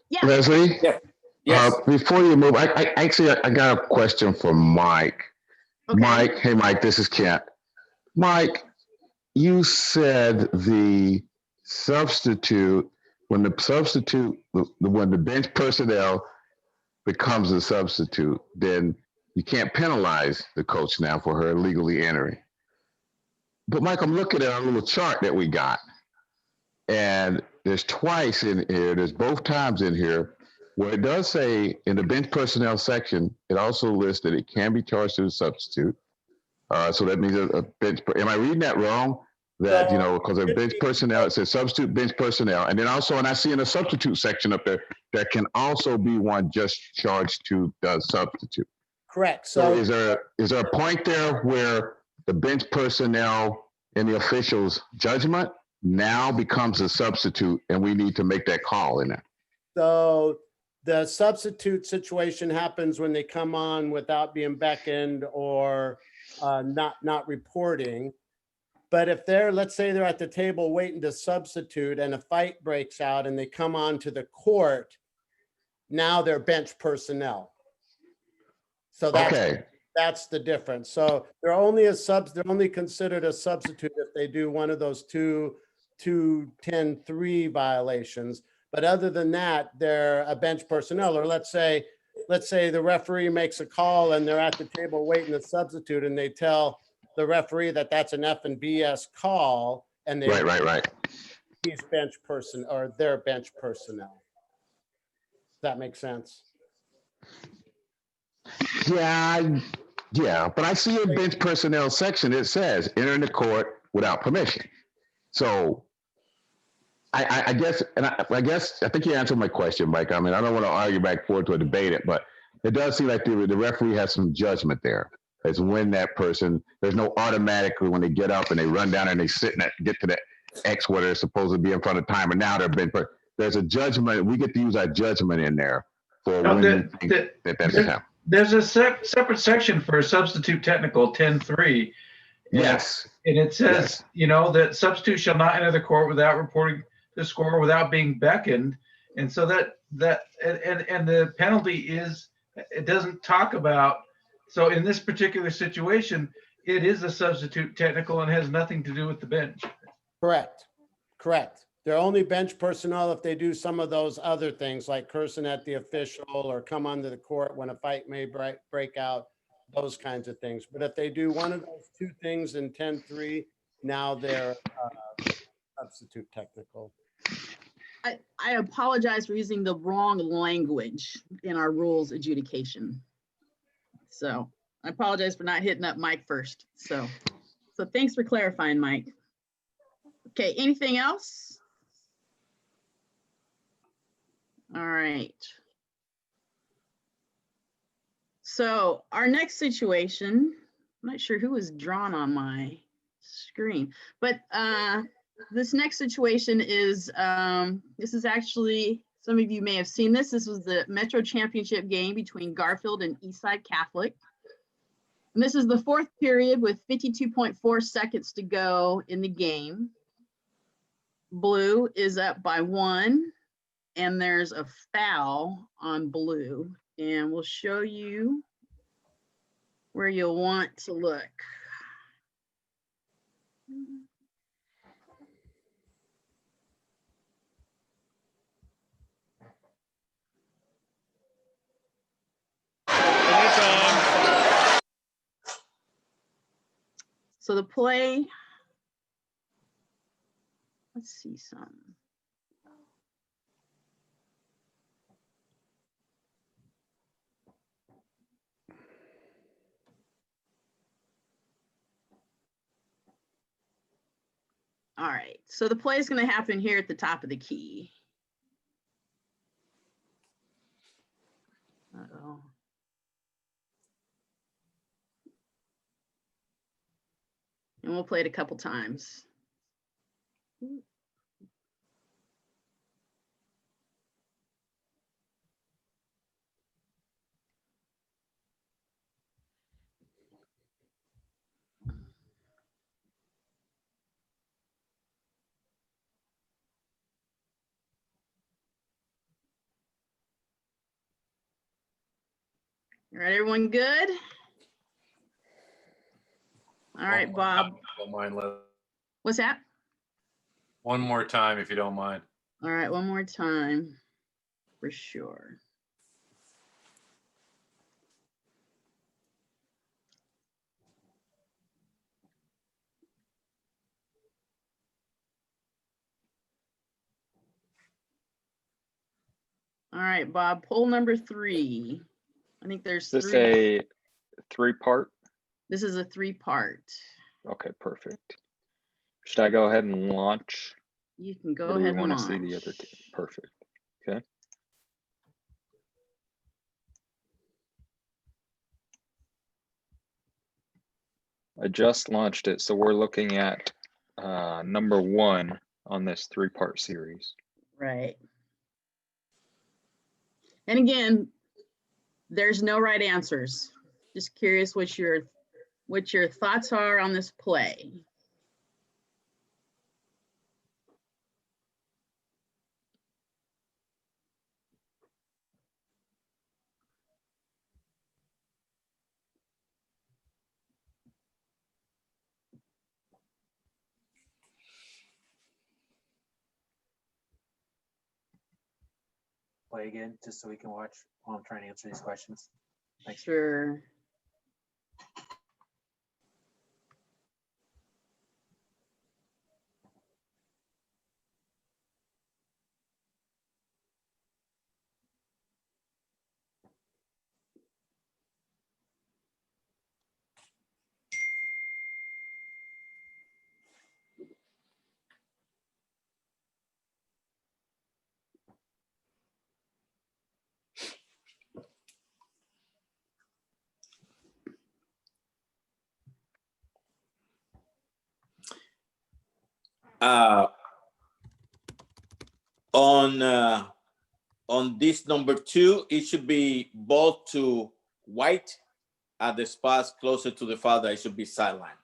Yeah. Lezley. Yeah. Yes. Before you move, I got a question for Mike. Okay. Mike, hey Mike, this is Kent. Mike, you said the substitute, when the bench personnel becomes a substitute, then you can't penalize the coach now for her illegally entering. But Mike, I'm looking at our little chart that we got, and there's twice in here, there's both times in here where it does say in the bench personnel section, it also lists that it can be charged to the substitute. So that means a bench, am I reading that wrong? That, because a bench personnel, it says substitute bench personnel. And then also, and I see in the substitute section up there, there can also be one just charged to the substitute. Correct. So is there a point there where the bench personnel in the official's judgment now becomes a substitute and we need to make that call in there? So the substitute situation happens when they come on without being beckoned or not reporting. But if let's say they're at the table waiting to substitute and a fight breaks out and they come onto the court, now they're bench personnel. So that's the difference. So they're only considered a substitute if they do one of those two 10-3 violations. But other than that, they're a bench personnel. Or let's say let's say the referee makes a call and they're at the table waiting to substitute and they tell the referee that that's an F and BS call and they Right. he's bench person or their bench personnel. Does that make sense? Yeah, but I see in bench personnel section, it says entering the court without permission. So I guess, and I guess, I think you answered my question, Mike. I mean, I don't want to argue back and forth or debate it, but it does seem like the referee has some judgment there. As when that person, there's no automatically when they get up and they run down and they sit and get to the X where they're supposed to be in front of timer. Now they're been, there's a judgment. We get to use our judgment in there for when you think that's happening. There's a separate section for substitute technical 10.3. Yes. And it says, you know, that substitute shall not enter the court without reporting the score, without being beckoned. And so and the penalty is, it doesn't talk about, so in this particular situation, it is a substitute technical and has nothing to do with the bench. Correct. They're only bench personnel if they do some of those other things like cursing at the official or come onto the court when a fight may break out, those kinds of things. But if they do one of those two things in 10.3, now they're substitute technical. I apologize for using the wrong language in our rules adjudication. So I apologize for not hitting up Mike first. So thanks for clarifying, Mike. Okay, anything else? All right. So our next situation, I'm not sure who was drawn on my screen, but this next situation is, this is actually, some of you may have seen this. This was the Metro Championship game between Garfield and Eastside Catholic. And this is the fourth period with 52.4 seconds to go in the game. Blue is up by 1, and there's a foul on blue. And we'll show you where you'll want to look. So the play, let's see some. All right, so the play is going to happen here at the top of the key. Uh-oh. And we'll play it a couple times. All right, everyone good? All right, Bob. Don't mind. What's that? One more time, if you don't mind. All right, one more time, for sure. All right, Bob, poll number 3. I think there's 3. Is this a 3-part? This is a 3-part. Okay, perfect. Should I go ahead and launch? You can go Or do ahead we and want to see launch. the other two? Perfect. Okay. I just launched it, so we're looking at number 1 on this 3-part series. Right. And again, there's no right answers. Just curious what your thoughts are on this play. play again, just so we can watch while I'm trying to answer these questions? Thanks. Sure. On this number 2, it should be ball to white at the spots closer to the foul. That it should be sideline.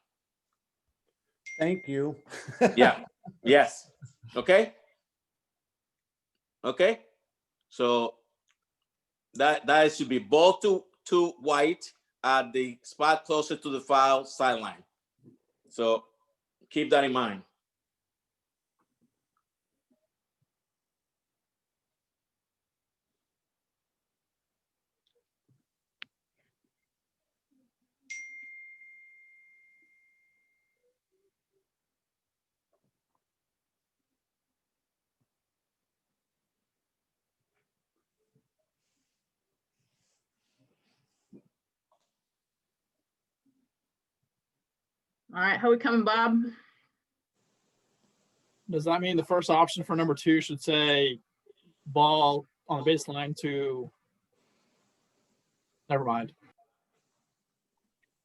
Thank you. Yeah. Yes. Okay. Okay. So that should be ball to white at the spot closer to the foul sideline. So keep that in mind. All right, how we coming, Bob? Does that mean the first option for number 2 should say ball on the baseline to? Never mind.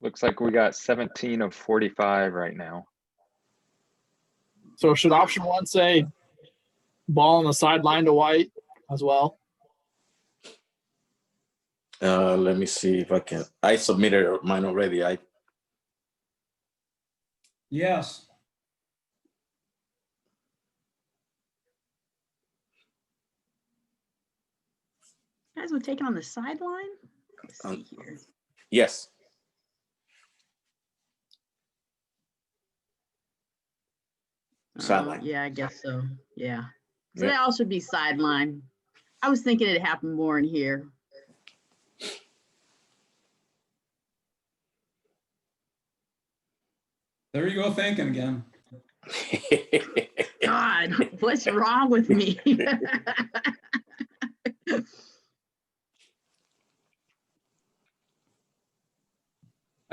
Looks like we got 17 of 45 right now. So should option 1 say ball on the sideline to white as well? Let me see if I can. I submitted mine already. Yes. Guys would take it on the sideline? Let's see here. Yes. Sideline. Yeah, I guess so. Yeah. So Yeah. they all should be sideline. I was thinking it happened more in here. There you go thinking again. God, what's wrong with me?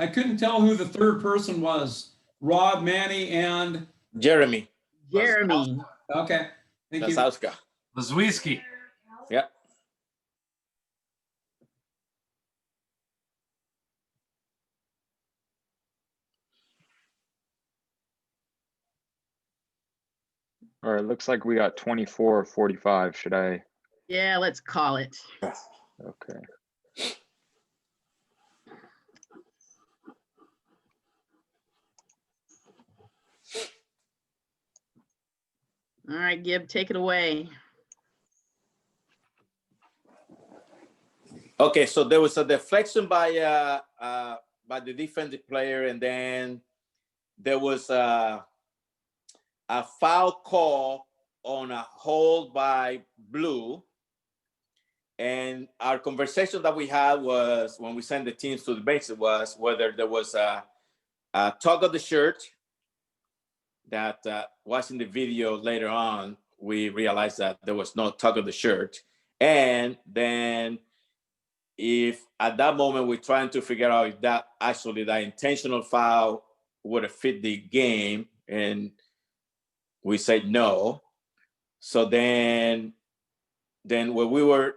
I couldn't tell who the third person was. Rod, Manny, and Jeremy. Jeremy. Okay. Thank you. Lazowska. Lezley. Yeah. All right, looks like we got 24 or 45. Should I? Yeah, let's call it. Okay. All right, Gib, take it away. Okay, so there was a deflection by the defensive player, and then there was a foul call on a hold by Blue. And our conversation that we had was, when we sent the teams to the bench, was whether there was a tug of the shirt that watching the video later on, we realized that there was no tug of the shirt. And then if at that moment we're trying to figure out if that actually that intentional foul would have fit the game, and we said no. So then when we were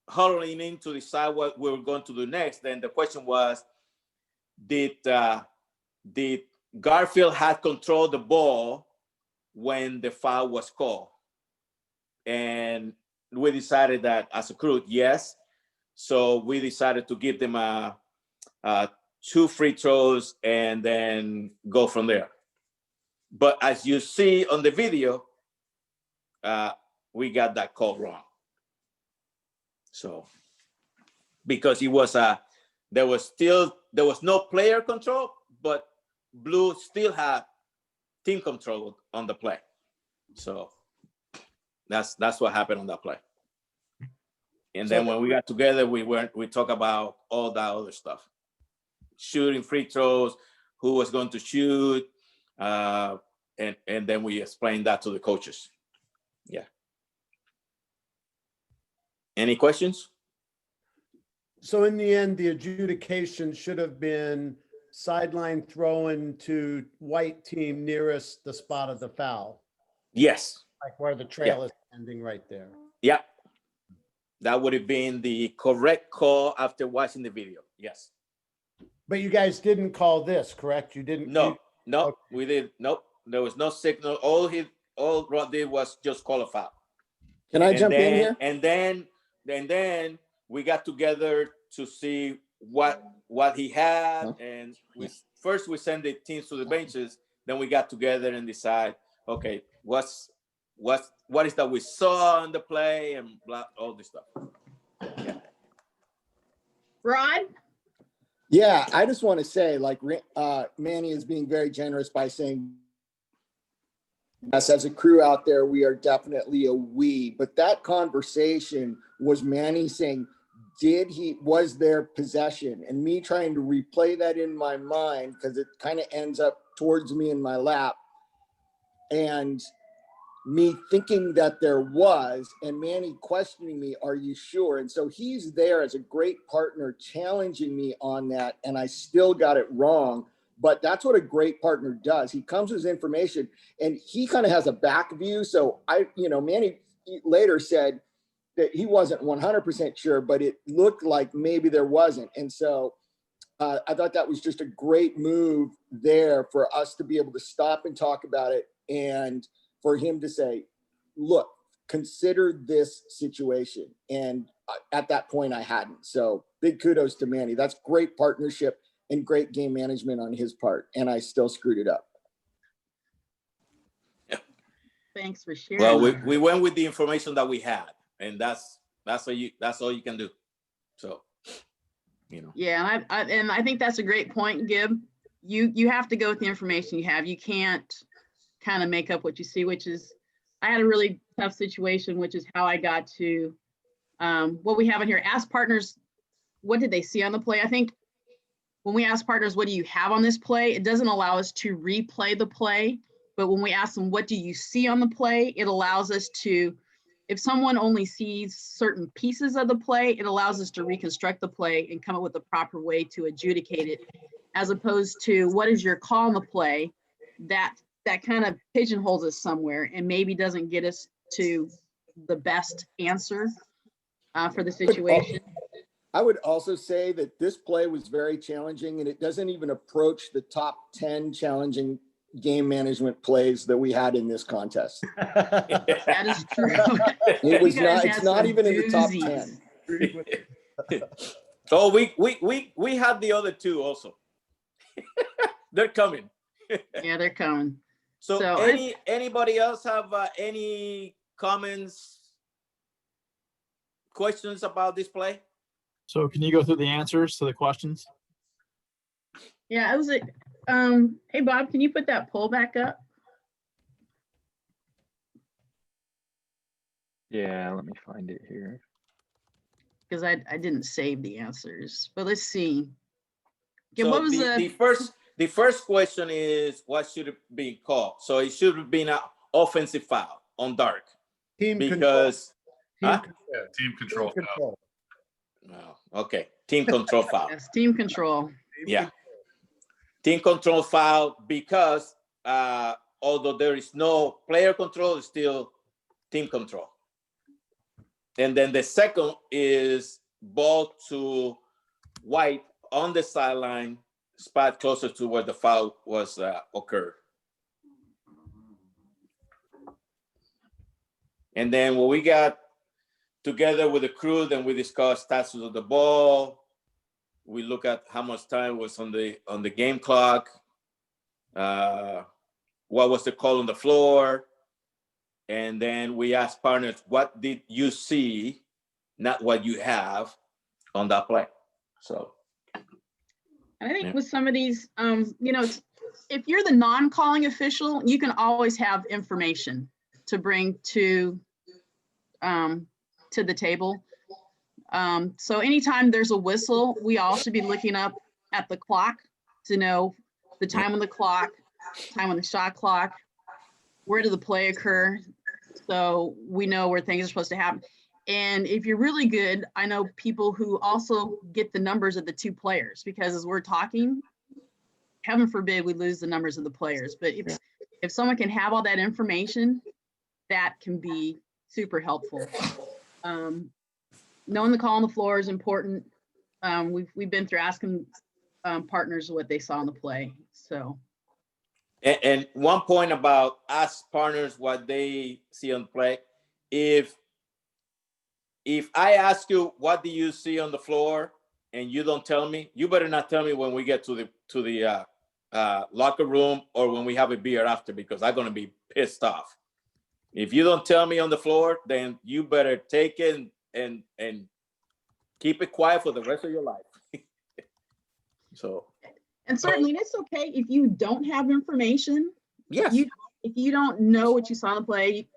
huddling in to decide what we were going to do next, then the question was, did Garfield have control of the ball when the foul was called? And we decided that as a crew, yes. So we decided to give them 2 free throws and then go from there. But as you see on the video, we got that call wrong. So because it was there was no player control, but Blue still had team control on the play. So that's what happened on that play. And then when we got together, we talk about all that other stuff, shooting free throws, who was going to shoot, and then we explained that to the coaches. Yeah. Any questions? So in the end, the adjudication should have been sideline throwing to white team nearest the spot of the foul, Yes. like where the trail is ending right there. Yeah. That would have been the correct call after watching the video. Yes. But you guys didn't call this, correct? You didn't? No, we did. Nope. There was no signal. All Rod did was just call a foul. Can I jump in here? And then we got together to see what he had, and we send the teams to the benches. Then we got together and decide, okay, what is that we saw in the play and blah, all this stuff. Yeah. Rod? Yeah, I just want to say, like, Manny is being very generous by saying, us as a crew out there, we are definitely a we. But that conversation was Manny saying, was there possession? And me trying to replay that in my mind, because it kind of ends up towards me in my lap. And me thinking that there was, and Manny questioning me, are you sure? And so he's there as a great partner challenging me on that, and I still got it wrong. But that's what a great partner does. He comes with his information, and he kind of has a back view. So Manny later said that he wasn't 100% sure, but it looked like maybe there wasn't. And so I thought that was just a great move there for us to be able to stop and talk about it, and for him to say, look, consider this situation. And at that point I hadn't. So big kudos to Manny. That's great partnership and great game management on his part. And I still screwed it up. Thanks for sharing. Well, we went with the information that we had, and that's all you can do. So, Yeah, and I think that's a great point, Gib. You have to go with the information you have. You can't kind of make up what you see, which is, I had a really tough situation, which is how I got to what we have in here. Ask partners, what did they see on the play? I think when we ask partners, what do you have on this play? It doesn't allow us to replay the play, but when we ask them, what do you see on the play? It allows us to, if someone only sees certain pieces of the play, it allows us to reconstruct the play and come up with the proper way to adjudicate it, as opposed to what is your call on the play, that kind of pigeonholes us somewhere and maybe doesn't get us to the best answer for the situation. I would also say that this play was very challenging, and it doesn't even approach the top 10 challenging game management plays that we had in this contest. That is true. It was not, it's not even in the top 10. So we had the other two also. They're coming. Yeah, they're coming. So anybody else have any comments, questions about this play? So can you go through the answers to the questions? Yeah, it was hey Bob, can you put that poll back up? Yeah, let me find it here. Because I didn't save the answers, but let's see. Okay, So what was the first question is, what should it be called? So it should have been an offensive foul on Dark. Team because Team control foul. Oh, okay, team control foul. Yes, team control. Yeah, team control foul because although there is no player control, it's still team control. And then the second is ball to White on the sideline, spot closer to where the foul was occurred. And then when we got together with the crew, then we discussed status of the ball. We look at how much time was on the game clock. What was the call on the floor? And then we asked partners, what did you see, not what you have on that play? So. And I think with some of these, if you're the non-calling official, you can always have information to bring to the table. So anytime there's a whistle, we all should be looking up at the clock to know the time on the clock, time on the shot clock, where did the play occur, so we know where things are supposed to happen. And if you're really good, I know people who also get the numbers of the two players, because as we're talking, heaven forbid we lose the numbers of the players. But if someone can have all that information, that can be super helpful. Knowing the call on the floor is important. We've been through asking partners what they saw in the play. So. And one point about ask partners what they see on play. If I ask you what do you see on the floor and you don't tell me, you better not tell me when we get to the locker room or when we have a beer after, because I'm gonna be pissed off. If you don't tell me on the floor, then you better take it and keep it quiet for the rest of your life. So. And certainly it's okay if you don't have information. Yes. If you don't know what you saw in the play,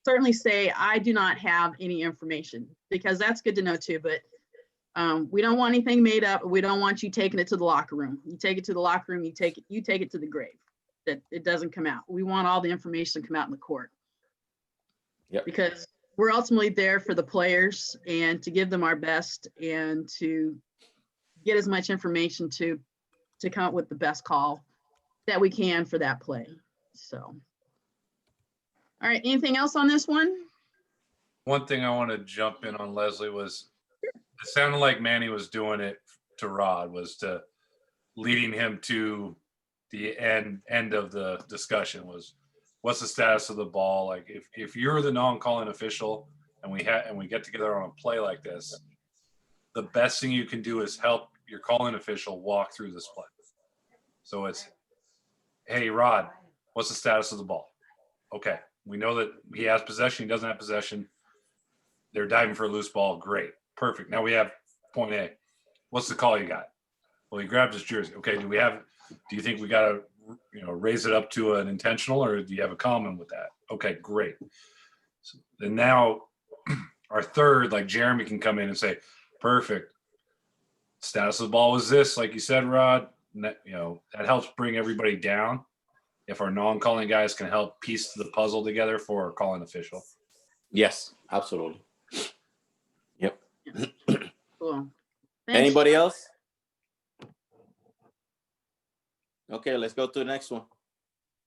certainly say, I do not have any information, because that's good to know too. But we don't want anything made up. We don't want you taking it to the locker room. You take it to the locker room, you take it to the grave, that it doesn't come out. We want all the information to come out in the court. Yep. Because we're ultimately there for the players and to give them our best and to get as much information to come up with the best call that we can for that play. So. All right, anything else on this one? One thing I want to jump in on, Lezley, was it sounded like Manny was doing it to Rod, was to leading him to the end of the discussion was, what's the status of the ball? Like if you're the non-calling official and we get together on a play like this, the best thing you can do is help your calling official walk through this play. So it's, hey, Rod, what's the status of the ball? Okay. We know that he has possession. He doesn't have possession. They're diving for a loose ball. Great. Perfect. Now we have point A. What's the call you got? Well, he grabbed his jersey. Okay. Do you think we got to, raise it up to an intentional, or do you have a comment with that? Okay, great. So, and now our third, like Jeremy can come in and say, perfect. Status of the ball was this, like you said, Rod, that helps bring everybody down. If our non-calling guys can help piece the puzzle together for our calling official. Yes, absolutely. Yep. Cool. Thanks. Anybody else? Okay, let's go to the next one.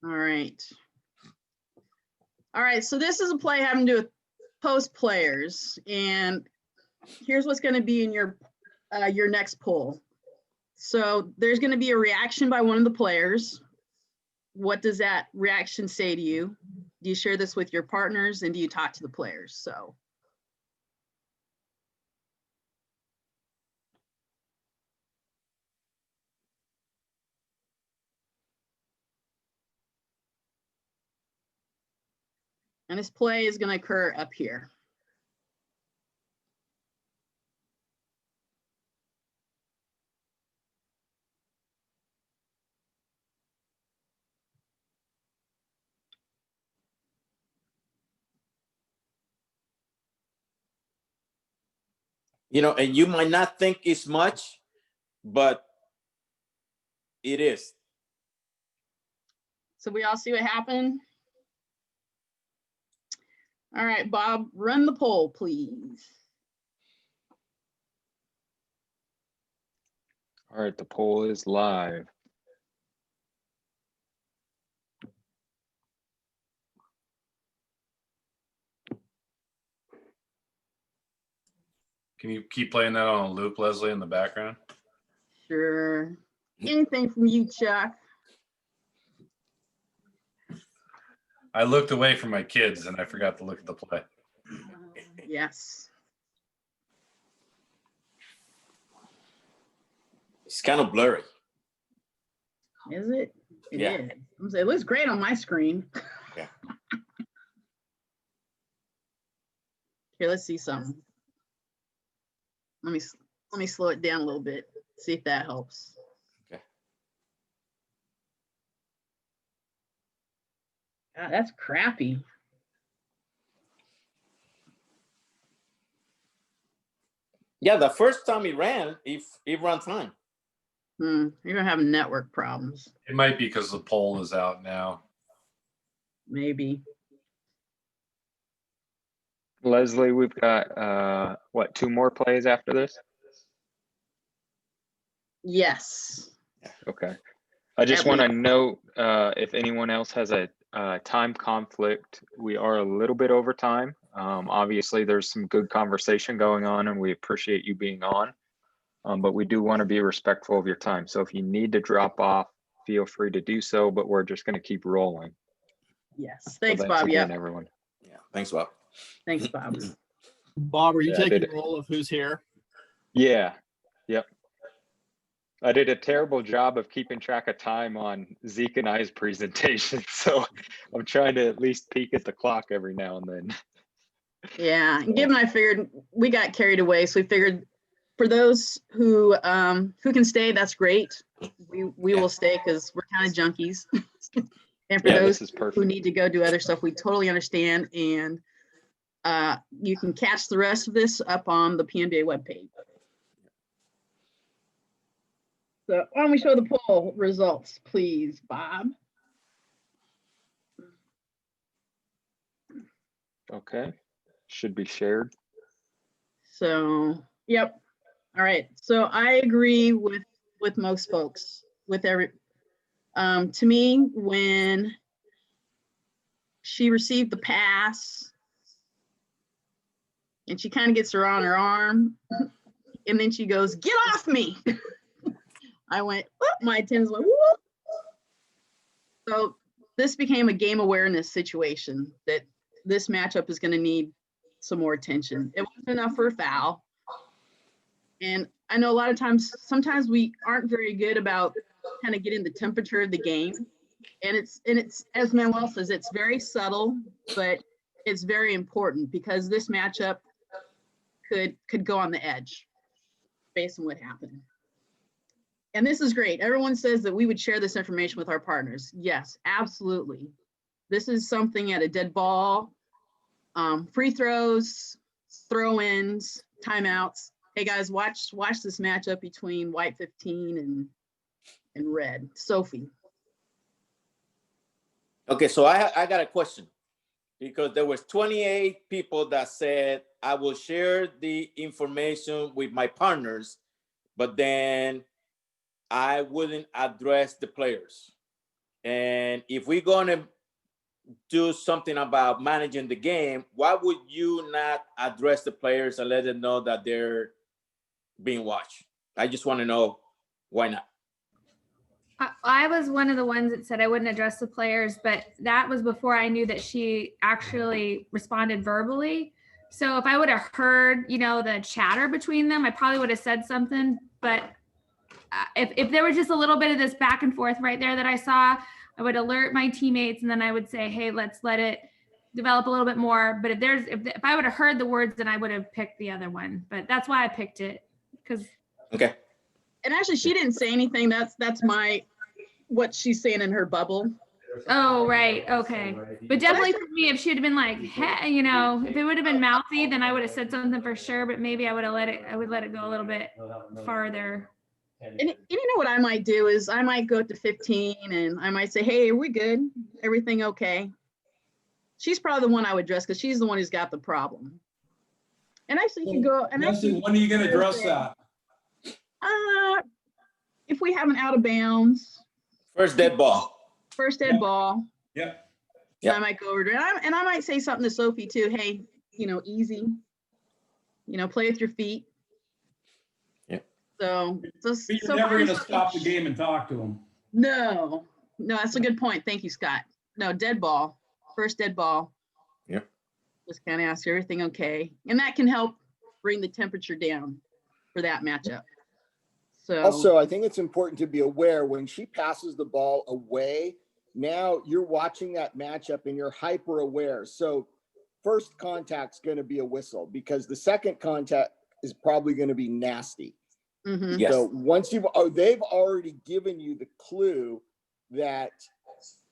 All right. All right, so this is a play having to do with post players, and here's what's going to be in your next poll. So there's going to be a reaction by one of the players. What does that reaction say to you? Do you share this with your partners, and do you talk to the players? So. And this play is going to occur up here. And you might not think it's much, but it is. So we all see what happened? All right, Bob, run the poll, please. All right, the poll is live. Can you keep playing that on a loop, Lezley, in the background? Sure. Anything from you, Chuck? I looked away from my kids and I forgot to look at the play. Yes. It's kind of blurry. Is it? It Yeah. is. It looks great on my screen. Yeah. Here, let's see something. Let me slow it down a little bit. See if that helps. Okay. God, that's crappy. Yeah, the first time he ran, he ran fine. You're gonna have network problems. It might be because the poll is out now. Maybe. Lezley, we've got, what, 2 more plays after this? Yes. Okay. I just At want to least. note, if anyone else has a time conflict, we are a little bit over time. Obviously, there's some good conversation going on, and we appreciate you being on. But we do want to be respectful of your time. So if you need to drop off, feel free to do so, but we're just going to keep rolling. Yes. Thanks, So Bob. again, Yep. everyone. Yeah, thanks, Bob. Thanks, Bob. Bob, are you Yeah, I taking did. roll of who's here? Yeah. Yep. I did a terrible job of keeping track of time on Zeke and I's presentation. So I'm trying to at least peek at the clock every now and then. Yeah. And Gibb and I figured we got carried away. So we figured for those who can stay, that's great. We will stay because we're kind of junkies. And for Yeah, those this is who perfect. need to go do other stuff, we totally understand. And you can catch the rest of this up on the PNBOA webpage. So why don't we show the poll results, please, Bob? Okay. Should be shared. So, yep. All right. So I agree with most folks. To me, when she received the pass and she kind of gets her on her arm, and then she goes, "Get off me!" I went, whoop, my attendants went, whoop. So this became a game awareness situation that this matchup is going to need some more attention. It wasn't enough for a foul. And I know a lot of times, sometimes we aren't very good about kind of getting the temperature of the game. And it's, as Manuel says, it's very subtle, but it's very important because this matchup could go on the edge based on what happened. And this is great. Everyone says that we would share this information with our partners. Yes, absolutely. This is something at a dead ball, free throws, throw-ins, timeouts. Hey guys, watch this matchup between white 15 and red. Sophie. Okay, so I got a question because there was 28 people that said I will share the information with my partners, but then I wouldn't address the players. And if we're gonna do something about managing the game, why would you not address the players and let them know that they're being watched? I just want to know why not. I was one of the ones that said I wouldn't address the players, but that was before I knew that she actually responded verbally. So if I would have heard, the chatter between them, I probably would have said something. But if there was just a little bit of this back and forth right there that I saw, I would alert my teammates and then I would say, hey, let's let it develop a little bit more. But if I would have heard the words, then I would have picked the other one. But that's why I picked it. Okay. And actually, she didn't say anything. That's what she's saying in her bubble. Oh, right. Okay. But definitely for me, if she'd have been like, hey, if it would have been mouthy, then I would have said something for sure. But maybe I would let it go a little bit farther. And you know what I might do is I might go to 15 and I might say, hey, are we good? Everything okay? She's probably the one I would address because she's the one who's got the problem. And actually, you can go. And Lezley, when are you going to address that? If we have an out of bounds. First dead ball. Yep. I might go over to it. And I might say something to Sophie too. Hey, easy. Play with your feet. Yep. So you're never going to stop the game and talk to them. No, that's a good point. Thank you, Scott. No, dead ball. First dead ball. Yep. Just kind of ask everything okay. And that can help bring the temperature down for that matchup. So also, I think it's important to be aware when she passes the ball away, now you're watching that matchup and you're hyper aware. So first contact's going to be a whistle because the second contact is probably going to be nasty. Mm-hmm. Yes. So once they've already given you the clue that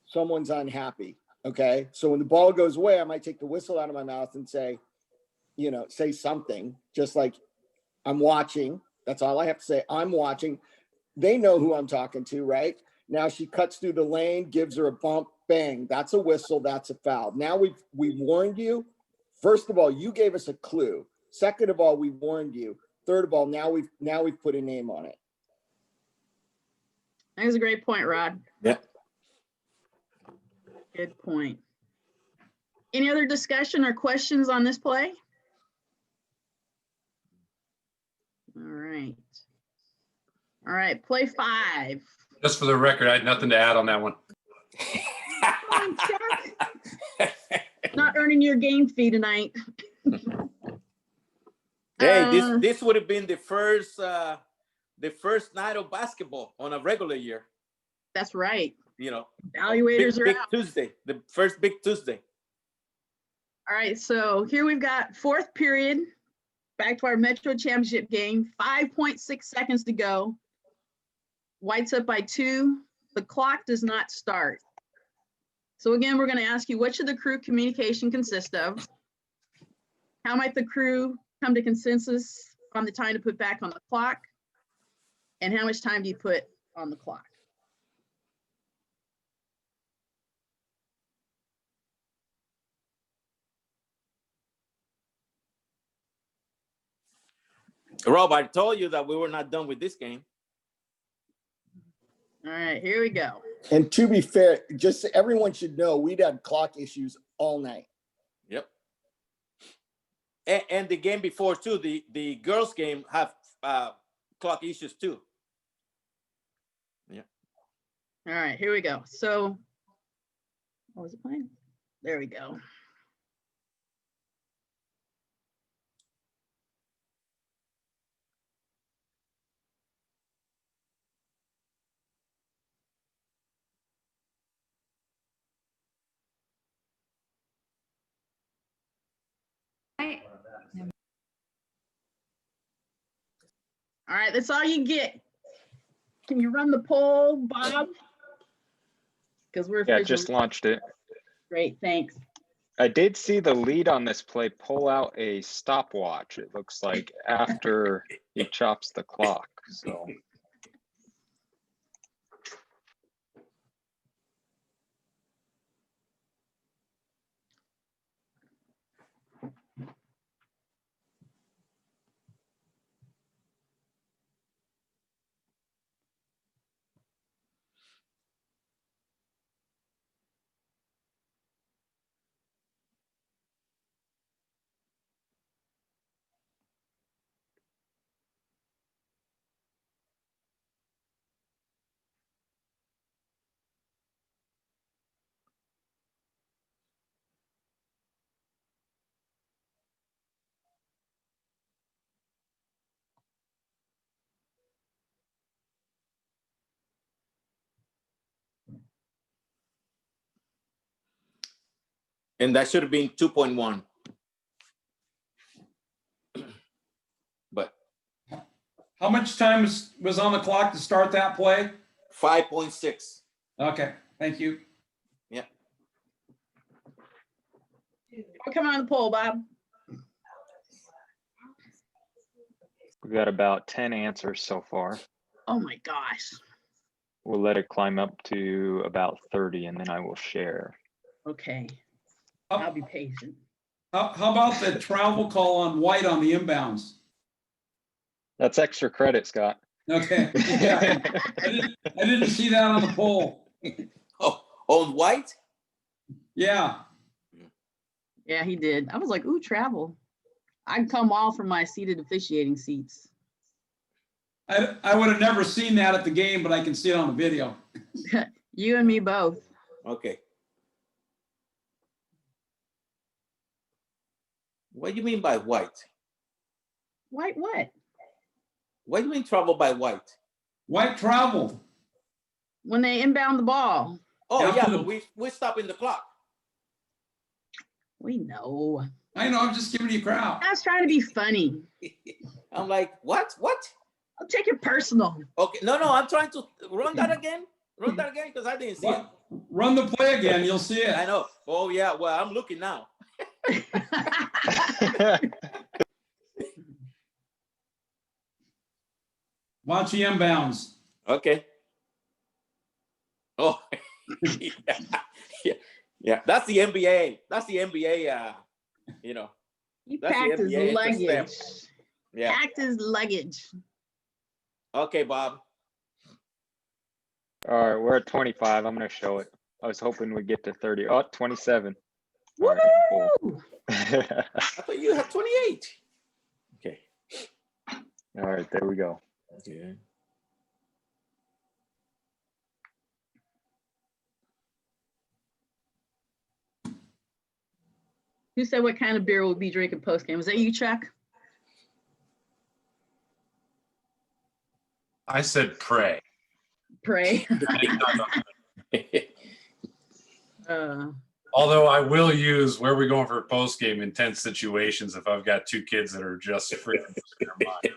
someone's unhappy. Okay. So when the ball goes away, I might take the whistle out of my mouth and say, say something just like, I'm watching. That's all I have to say. I'm watching. They know who I'm talking to, right? Now she cuts through the lane, gives her a bump, bang. That's a whistle. That's a foul. Now we've warned you. First of all, you gave us a clue. Second of all, we warned you. Third of all, now we've put a name on it. That was a great point, Rod. Yeah. Good point. Any other discussion or questions on this play? All right. All right, play 5. Just for the record, I had nothing to add on that one. Not earning your game fee tonight. Hey, this would have been the first night of basketball on a regular year. That's right. You know, Evaluators are big out. Tuesday, the first big Tuesday. All right, so here we've got 4th period. Back to our Metro Championship game. 5.6 seconds to go. White's up by 2. The clock does not start. So again, we're going to ask you, what should the crew communication consist of? How might the crew come to consensus on the time to put back on the clock? And how much time do you put on the clock? Rob, I told you that we were not done with this game. All right, here we go. And to be fair, just so everyone should know, we'd had clock issues all night. Yep. And the game before too, the girls game have clock issues too. Yeah. All right, here we go. So, what was it playing? There we go. All right, that's all you get. Can you run the poll, Bob? Because we're Yeah, just launched it. Great, thanks. I did see the lead on this play pull out a stopwatch. It looks like after he chops the clock. So And that should have been 2.1. But How much time was on the clock to start that play? 5.6. Okay, thank you. Yeah. Come on the poll, Bob. we got about 10 answers so far. Oh my gosh. We'll let it climb up to about 30 and then I will share. Okay. I'll be patient. How about the travel call on White on the inbounds? That's extra credit, Scott. Okay. Yeah. I didn't see that on the poll. Oh, on White? Yeah. Yeah, he did. I was like, ooh, travel. I can come all from my seated officiating seats. I would have never seen that at the game, but I can see it on the video. You and me both. Okay. What do you mean by White? White what? What do you mean travel by White? White travel. When they inbound the ball. Oh, yeah, but we're stopping the clock. We know. I know, I'm just giving you crap. I was trying to be funny. I'm like, what? I'll take it personal. Okay, no, I'm trying to run that again. Run that again because I didn't see it. Run the play again, you'll see it. I know. Oh, yeah, well, I'm looking now. Watch the inbounds. Okay. Oh, yeah. That's the NBA. That's the NBA. You know. He That's the packed his NBA. It's a step. luggage. Yeah. Packed his luggage. Okay, Bob. All right, we're at 25. I'm gonna show it. I was hoping we'd get to 30. Oh, 27. All Woo! right, cool. I thought you had 28. Okay. All right, there we go. Okay. Who said what kind of beer we'll be drinking post game? Was that you, Chuck? I said pray. Pray. Although I will use where we're going for post game in tense situations if I've got two kids that are just freaking losing their mind.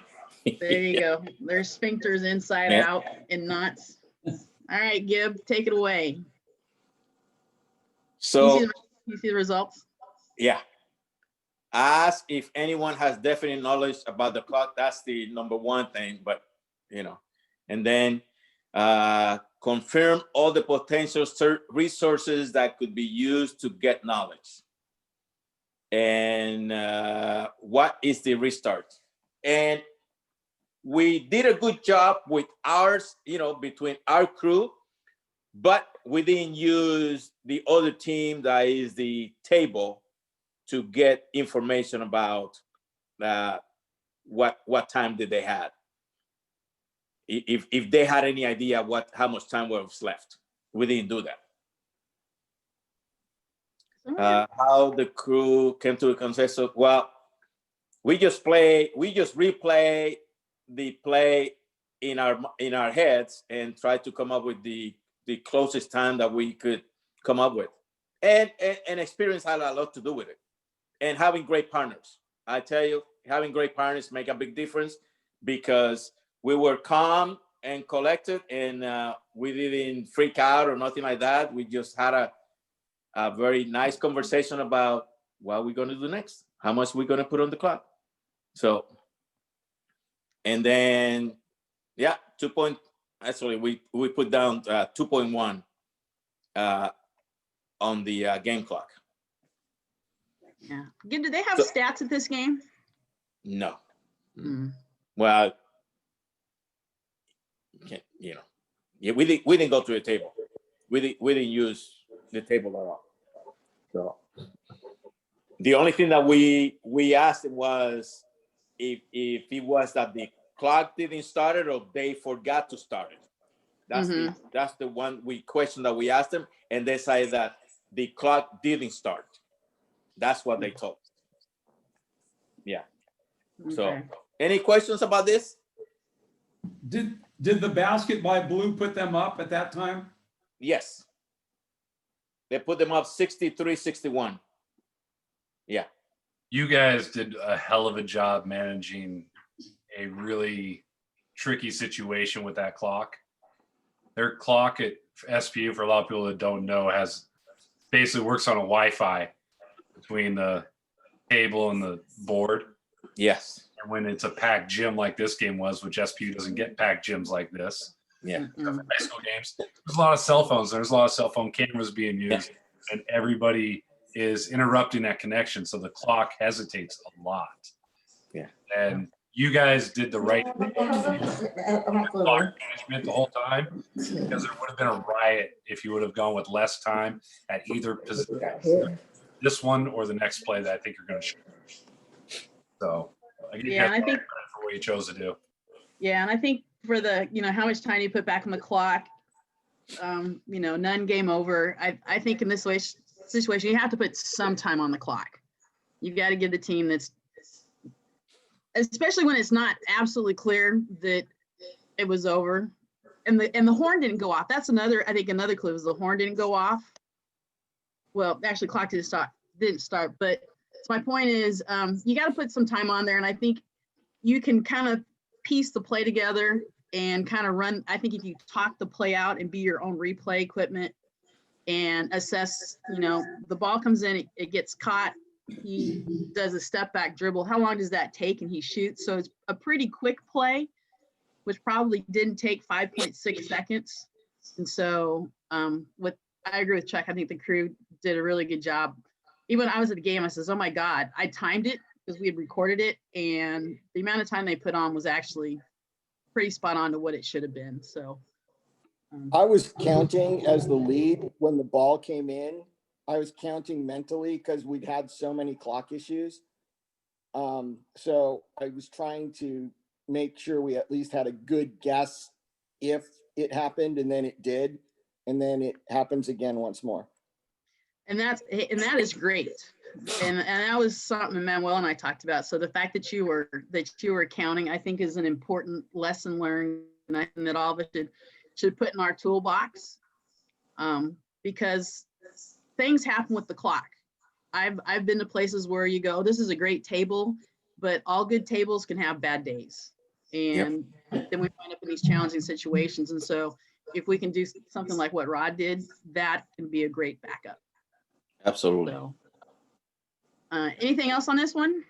There you go. Their sphincters inside out and knots. All right, Gib, take it away. So you see the results? yeah. Ask if anyone has definite knowledge about the clock. That's the number one thing, but you know, and then confirm all the potential resources that could be used to get knowledge. And what is the restart? And we did a good job with ours, you know, between our crew, but we didn't use the other team that is the table to get information about what time did they have. If they had any idea how much time was left, we didn't do that. How the crew came to a consensus? Well, we just replay the play in our heads and try to come up with the closest time that we could come up with, and experience had a lot to do with it, and having great partners. I tell you, having great partners make a big difference, because we were calm and collected, and we didn't freak out or nothing like that. We just had a very nice conversation about what we're going to do next, how much we're going to put on the clock. So, and then, yeah, actually, we put down 2.1 on the game clock. Yeah. Do they have stats at this game? No. Mm. Well, you know, yeah, we didn't go to the table. We didn't use the table at all. So the only thing that we asked was if it was that the clock didn't start it or they forgot to start it. That's the one question that we asked them, and they said that the clock didn't start. That's what they told us. Yeah. Okay. So any questions about this? Did the basket by Blue put them up at that time? Yes. They put them up 63-61. Yeah. You guys did a hell of a job managing a really tricky situation with that clock. Their clock at SPU, for a lot of people that don't know, basically works on a Wi-Fi between the table and the board. Yes. And when it's a packed gym like this game was, which SPU doesn't get packed gyms like this. Yeah. High school games. There's a lot of cell phones. There's a lot of cell phone cameras being used, and everybody is interrupting that connection. So the clock hesitates a lot. Yeah. And you guys did the right thing. Clock management the whole time, because there would have been a riot if you would have gone with less time at either position, this one or the next play that I think you're going to shoot. So I give you guys credit for what you chose to do. Yeah, and I think for the, how much time you put back on the clock, none game over. I think in this situation, you have to put some time on the clock. You've got to give the team that's, especially when it's not absolutely clear that it was over, and the horn didn't go off. That's another clue is the horn didn't go off. Well, actually, clock didn't start. But my point is, you got to put some time on there, and I think you can kind of piece the play together and kind of run. I think if you talk the play out and be your own replay equipment and assess, the ball comes in, it gets caught. He does a step back dribble. How long does that take? And he shoots. So it's a pretty quick play. which probably didn't take 5.6 seconds. And so I agree with Chuck. I think the crew did a really good job. Even when I was at the game, I says, oh my God, I timed it because we had recorded it. And the amount of time they put on was actually pretty spot on to what it should have been. So I was counting as the lead when the ball came in. I was counting mentally because we'd had so many clock issues. So I was trying to make sure we at least had a good guess if it happened, and then it did, and then it happens again once more. and that is great. And that was something Manuel and I talked about. So the fact that you were counting, I think, is an important lesson learned, and I think that all of us should put in our toolbox, because things happen with the clock. I've been to places where you go, this is a great table, but all good tables can have bad days, and then we find up in these challenging situations. And so if we can do something like what Rod did, that can be a great backup. Absolutely. So, anything else on this one?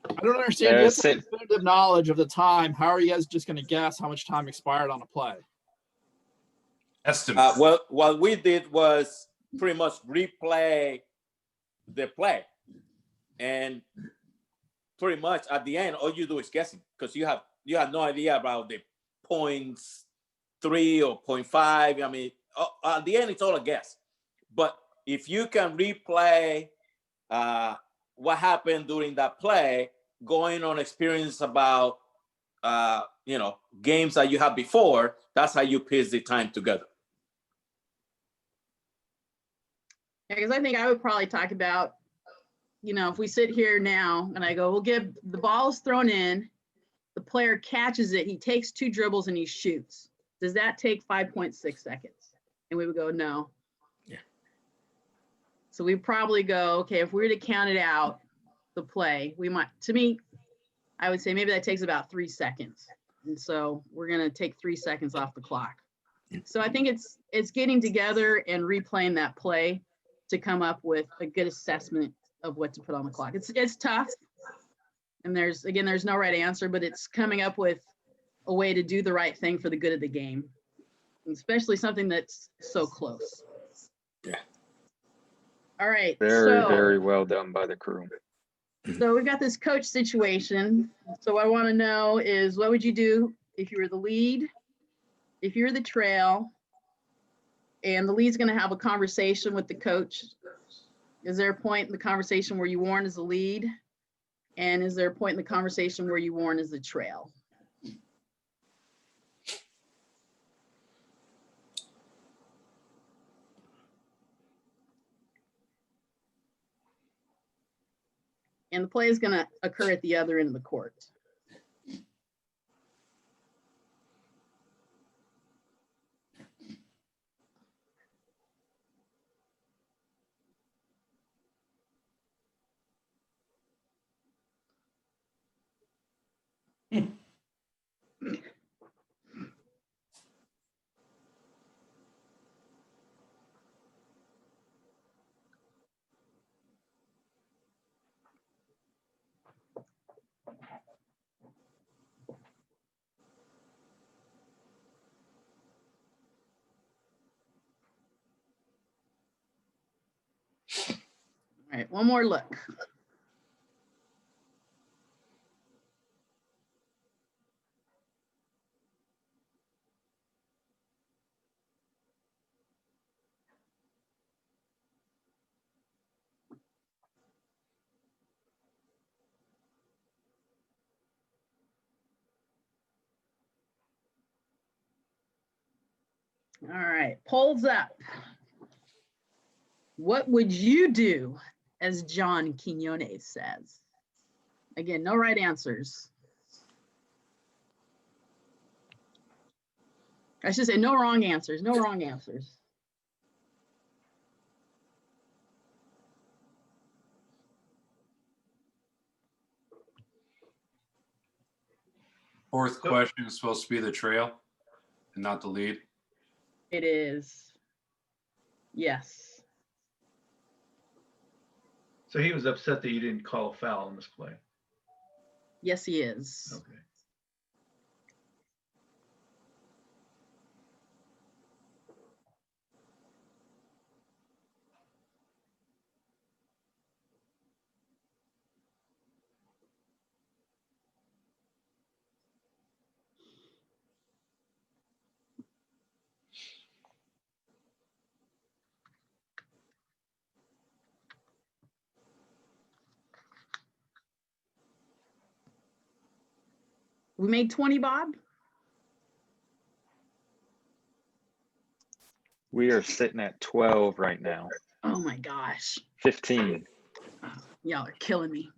I don't understand. You have definitive knowledge of the time. How are you guys just going to guess how much time expired on a play? Estimate. Well, what we did was pretty much replay the play, and pretty much at the end, all you do is guessing, because you have no idea about the 0.3 or 0.5. I mean, at the end, it's all a guess. But if you can replay what happened during that play, going on experience about games that you had before, that's how you piece the time together. Yeah, because I think I would probably talk about, if we sit here now and I go, we'll give the ball's thrown in, the player catches it, he takes 2 dribbles and he shoots. Does that take 5.6 seconds? And we would go, no. Yeah. So we probably go, okay, if we were to count it out, the play, we might, to me, I would say maybe that takes about 3 seconds. And so we're going to take 3 seconds off the clock. So I think it's getting together and replaying that play to come up with a good assessment of what to put on the clock. It's tough. And there's no right answer, but it's coming up with a way to do the right thing for the good of the game, especially something that's so close. Yeah. All right. Very well done by the crew. So we've got this coach situation. So what I want to know is, what would you do if you were the lead, if you're the trail, and the lead's going to have a conversation with the coach? Is there a point in the conversation where you warn as the lead? And is there a point in the conversation where you warn as the trail? And the play is going to occur at the other end of the court. All right, one more look. All right, polls up. What would you do, as John Quinones says? Again, no right answers. I should say no wrong answers, no wrong answers. Fourth question is supposed to be the trail and not the lead. It is. Yes. So he was upset that you didn't call a foul on this play. Yes, he is. Okay. We made 20, Bob? We are sitting at 12 right now. Oh my gosh. 15. Y'all are killing me.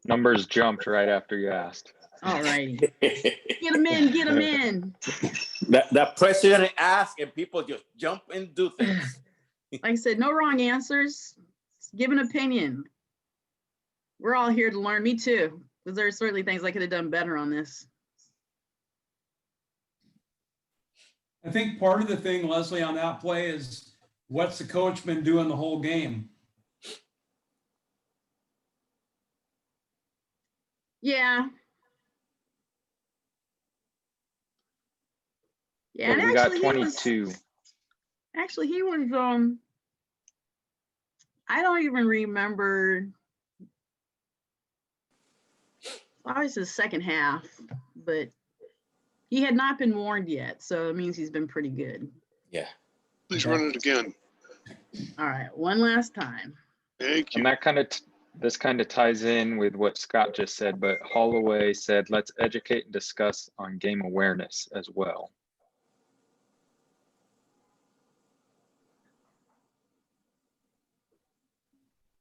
Numbers jumped right after you asked. All righty. Get them in, get them in. The president asked and people just jump and do things. Like I said, no wrong answers. Give an opinion. We're all here to learn. Me too. Because there are certainly things I could have done better on this. I think part of the thing, Leslie, on that play is what's the coach been doing the whole game? Yeah. Yeah, But and we got actually 22. he was I don't even remember. Obviously the second half, but he had not been warned yet, so it means he's been pretty good. Yeah. Please run it again. All right, one last time. Thank you. And that this kind of ties in with what Scott just said, but Holloway said, let's educate and discuss on game awareness as well.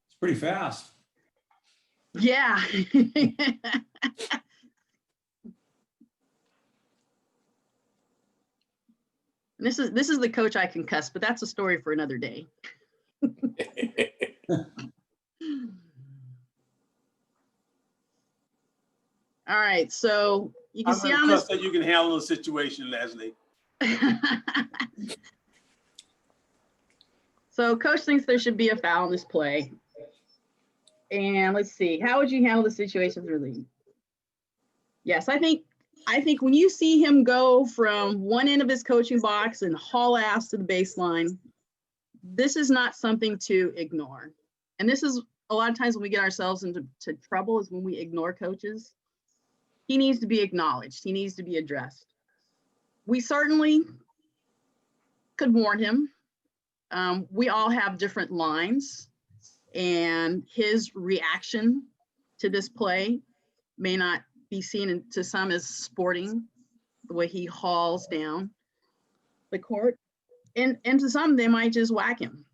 It's pretty fast. Yeah. This is the coach I can cuss, but that's a story for another day. All right, so you can I'm see gonna on this. trust that you can handle the situation, Leslie. So coach thinks there should be a foul in this play. And let's see, how would you handle the situation really? Yes, I think when you see him go from one end of his coaching box and haul ass to the baseline, this is not something to ignore. And this is a lot of times when we get ourselves into trouble is when we ignore coaches. He needs to be acknowledged. He needs to be addressed. We certainly could warn him. We all have different lines, and his reaction to this play may not be seen to some as sporting, the way he hauls down the court, and to some they might just whack him.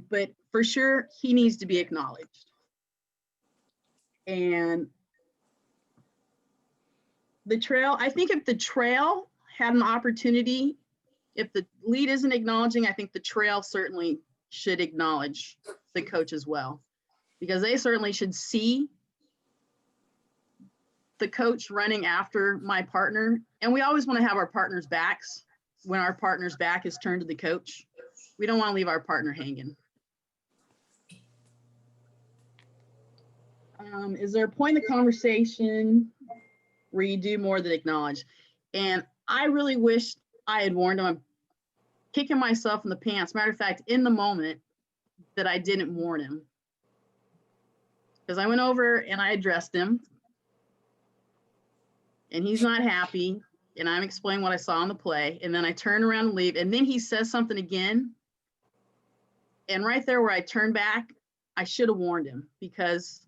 But for sure, he needs to be acknowledged. And the trail, I think if the trail had an opportunity, if the lead isn't acknowledging, I think the trail certainly should acknowledge the coach as well, because they certainly should see the coach running after my partner. And we always want to have our partner's backs when our partner's back is turned to the coach. We don't want to leave our partner hanging. Is there a point in the conversation where you do more than acknowledge? And I really wish I had warned him. I'm kicking myself in the pants. Matter of fact, in the moment that I didn't warn him, because I went over and I addressed him and he's not happy. And I'm explaining what I saw on the play. And then I turn around and leave. And then he says something again. And right there where I turn back, I should have warned him, because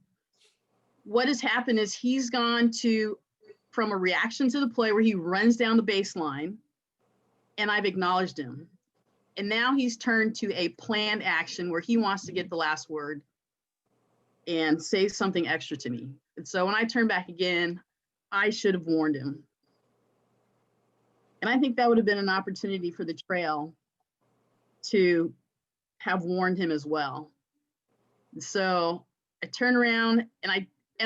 what has happened is he's gone from a reaction to the play where he runs down the baseline, and I've acknowledged him. And now he's turned to a planned action where he wants to get the last word and say something extra to me. And so when I turn back again, I should have warned him. And I think that would have been an opportunity for the trail to have warned him as well. So I turn around and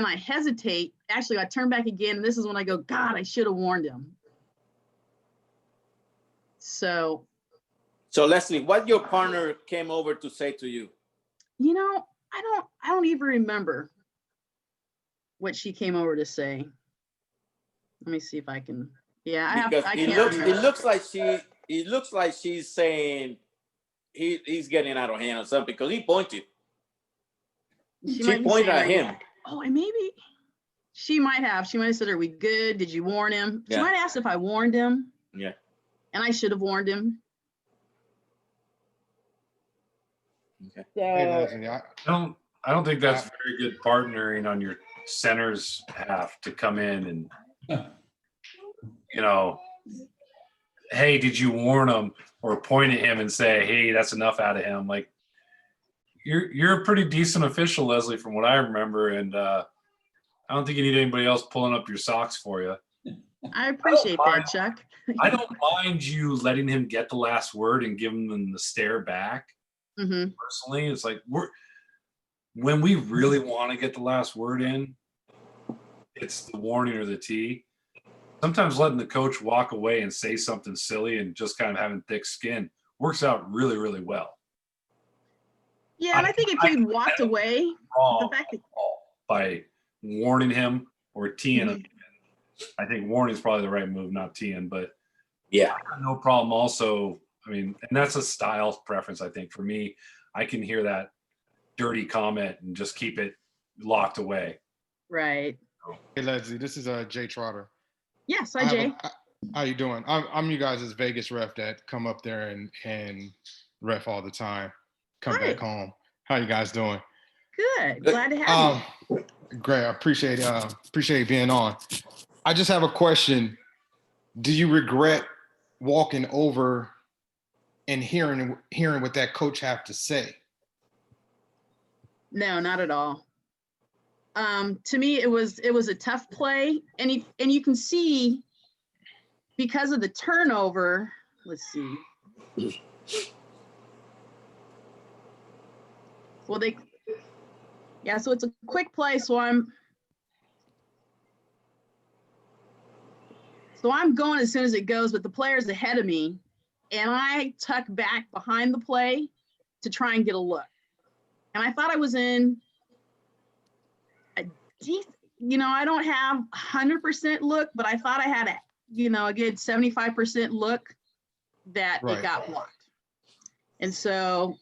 I hesitate. Actually, I turn back again, and this is when I go, God, I should have warned him. So Lezley, what your partner came over to say to you? You know, I don't even remember what she came over to say. Let me see if I can. Yeah, Because I can't remember. it looks like she's saying he's getting out of hand or something, because he pointed. She might be pointed at saying, him. Oh, and maybe she might have said, are we good? Did you warn him? She Yeah. might have asked if I warned him. Yeah. And I should have warned him. Okay. So, I don't think that's very good partnering on your centers have to come in and, you know, hey, did you warn him, or point at him and say, hey, that's enough out of him? Like, you're a pretty decent official, Lezley, from what I remember, and I don't think you need anybody else pulling up your socks for you. I appreciate that, Chuck. I don't mind you letting him get the last word and giving him the stare back. Mm-hmm. Personally, it's like when we really want to get the last word in, it's the warning or the tee. Sometimes letting the coach walk away and say something silly and just kind of having thick skin works out really, really well. Yeah, and I think if you'd walked away, the fact that by warning him or teeing him, I think warning is probably the right move, not teeing. But yeah, no problem. Also, I mean, and that's a style preference. I think for me, I can hear that dirty comment and just keep it locked away. Right. Hey, Lezley, this is Jay Trotter. Yes, hi, Jay. How you doing? I'm you guys' Vegas ref that come up there and ref all the time. Come back home. How you guys doing? Good. Glad to have you. Great. I appreciate being on. I just have a question. Do you regret walking over and hearing what that coach have to say? No, not at all. To me, it was a tough play, and you can see because of the turnover. Let's see. Well, so it's a quick play. So I'm going as soon as it goes, but the player's ahead of me, and I tuck back behind the play to try and get a look. And I thought I was in a decent, I don't have 100% look, but I thought I had a good 75% look that it got blocked. And so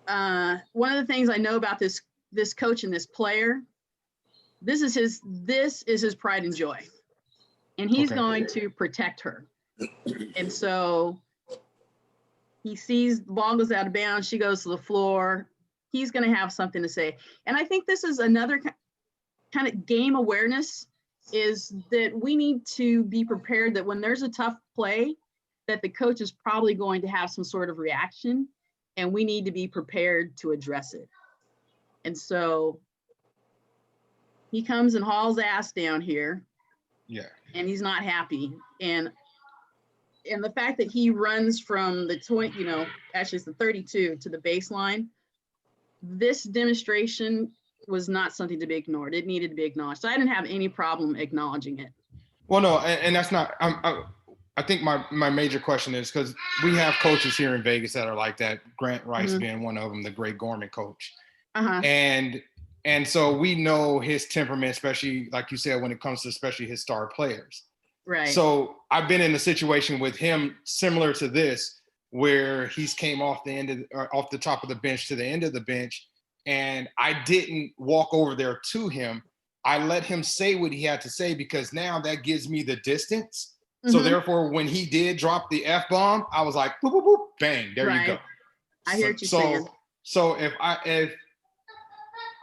one of the things I know about this coach and this player, this is his pride and joy, and he's going to protect her. And so he sees the ball goes out of bounds, she goes to the floor, he's going to have something to say. And I think this is another kind of game awareness, is that we need to be prepared that when there's a tough play, that the coach is probably going to have some sort of reaction, and we need to be prepared to address it. And so he comes and hauls ass down here. Yeah. And he's not happy. And the fact that he runs from the 20, actually it's the 32 to the baseline, this demonstration was not something to be ignored. It needed to be acknowledged. So I didn't have any problem acknowledging it. Well, no, and that's not, I think my major question is, because we have coaches here in Vegas that are like that, Grant Rice being one of them, the great Gorman coach. And so we know his temperament, especially like you said, when it comes to especially his star players. Right. So I've been in a situation with him similar to this, where he's came off the top of the bench to the end of the bench, and I didn't walk over there to him. I let him say what he had to say, because now that gives me the distance. So therefore, when he did drop the F-bomb, I was like, boop, boop, boop, bang, there you go. I hear what you're saying. So if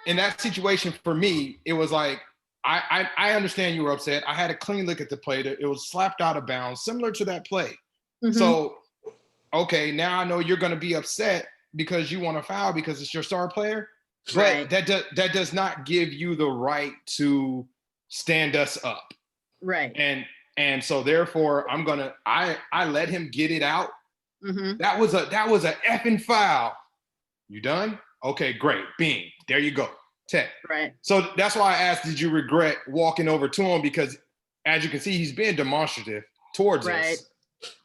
in that situation for me, it was like, I understand you were upset. I had a clean look at the play. It was slapped out of bounds, similar to that play. So, okay, now I know you're going to be upset because you want to foul because it's your star player. But that does not give you the right to stand us up. Right. And so therefore, I let him get it out. That was a effing foul. You done? Okay, great. Bing. There you go. Tech. Right. So that's why I asked, did you regret walking over to him? Because as you can see, he's being demonstrative towards us.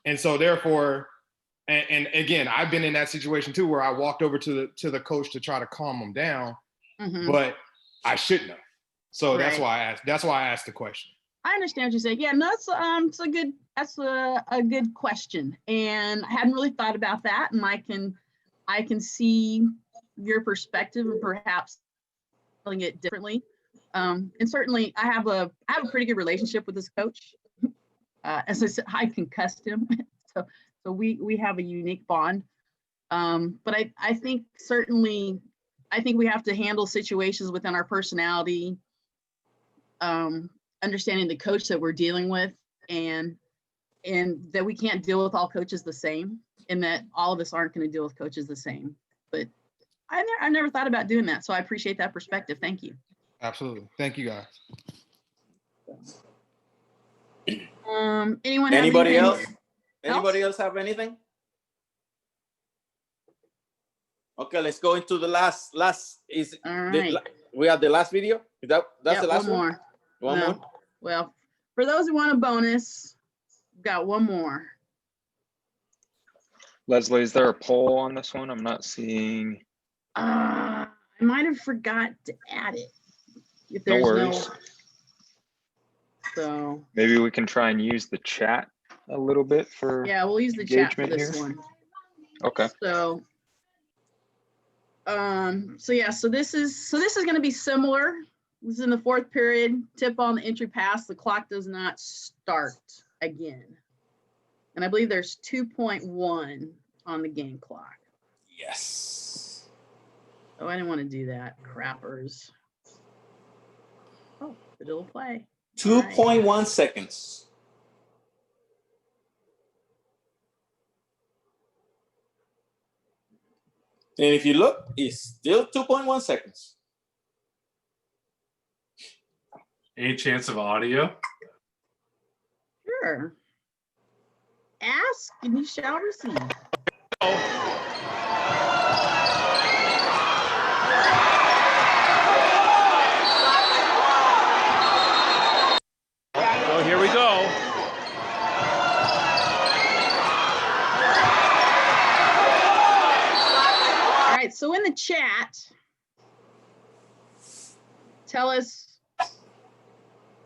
And so therefore, and again, I've been in that situation too, where I walked over to the coach to try to calm him down, but I shouldn't have. So that's why I asked the question. I understand what you're saying. Yeah, no, that's a good question. And I hadn't really thought about that. And I can see your perspective and perhaps feeling it differently. And certainly I have a pretty good relationship with this coach. As I said, I concussed him. So we have a unique bond. But I think certainly I think we have to handle situations within our personality, understanding the coach that we're dealing with, and that we can't deal with all coaches the same, and that all of us aren't going to deal with coaches the same. But I never thought about doing that, so I appreciate that perspective. Thank you. Absolutely. Thank you, guys. Anyone have Anybody anything else? Anybody else have anything? Okay, let's go into the last is All right. we have the last video. Is that's Yep, the last one one? more. One No. more? Well, for those who want a bonus, we've got one more. Leslie, is there a poll on this one? I'm not seeing. I might have forgot to add it. If No there's worries. So Maybe we can try and use the chat a little bit for yeah, we'll use the chat for engagement this here. one. Okay. So so this is going to be similar. This is in the fourth period. Tip on the entry pass. The clock does not start again, and I believe there's 2.1 on the game clock. Yes. Oh, I didn't want to do that. Crappers. Oh, but it'll play. 2.1 seconds. And if you look, it's still 2.1 seconds. Any chance of audio? Sure. Ask and you shall receive. So here we go. All right, so in the chat, tell us,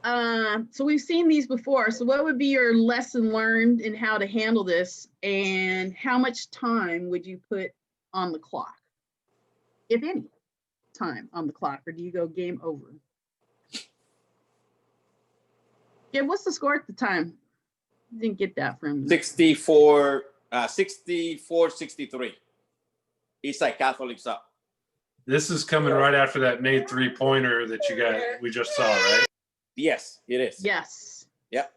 so we've seen these before. So what would be your lesson learned in how to handle this, and how much time would you put on the clock? If any time on the clock, or do you go game over? Yeah, what's the score at the time? Didn't get that from you. 64, 63. Eastside Catholic's up. This is coming right after that made 3-pointer that we just saw, right? Yes, it is. Yes. Yep.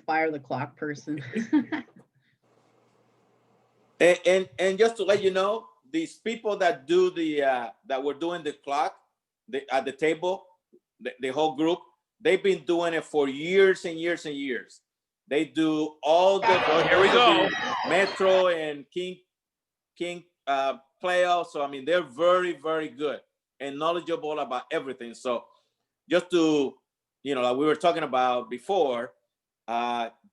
Fire the clock person. And just to let you know, these people that do the that were doing the clock at the table, the whole group, they've been doing it for years and years and years. They do all the here we go. Metro and King playoffs. So I mean, they're very, very good and knowledgeable about everything. So just to, like we were talking about before,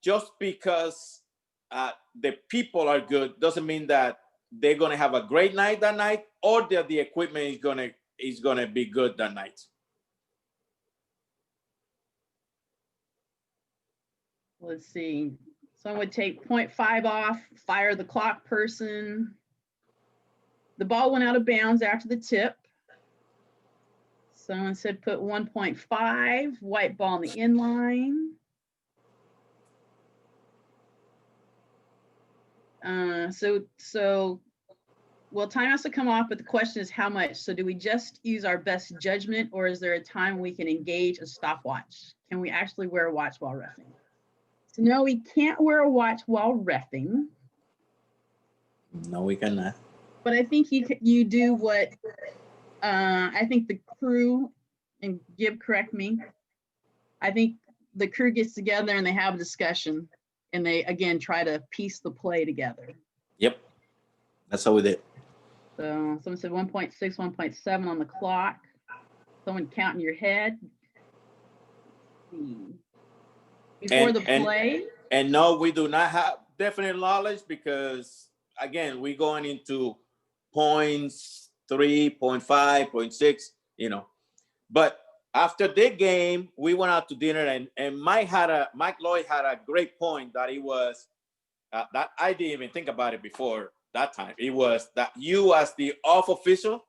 just because the people are good doesn't mean that they're gonna have a great night that night, or that the equipment is gonna be good that night. Let's see. Someone would take 0.5 off, fire the clock person. The ball went out of bounds after the tip. Someone said put 1.5, white ball in the inline. Well, time has to come off, but the question is how much? So do we just use our best judgment, or is there a time we can engage a stopwatch? Can we actually wear a watch while reffing? So no, we can't wear a watch while reffing. No, we cannot. But I think you do what I think the crew, and Gib, correct me, I think the crew gets together and they have a discussion, and they again try to piece the play together. Yep, that's how we did. So someone said 1.6, 1.7 on the clock. Someone count in your head. Before the play. And no, we do not have definite knowledge, because again, we're going into points, 3, 0.5, 0.6, But after the game, we went out to dinner, and Mike Lloyd had a great point that it was that I didn't even think about it before that time. It was that you, as the off official,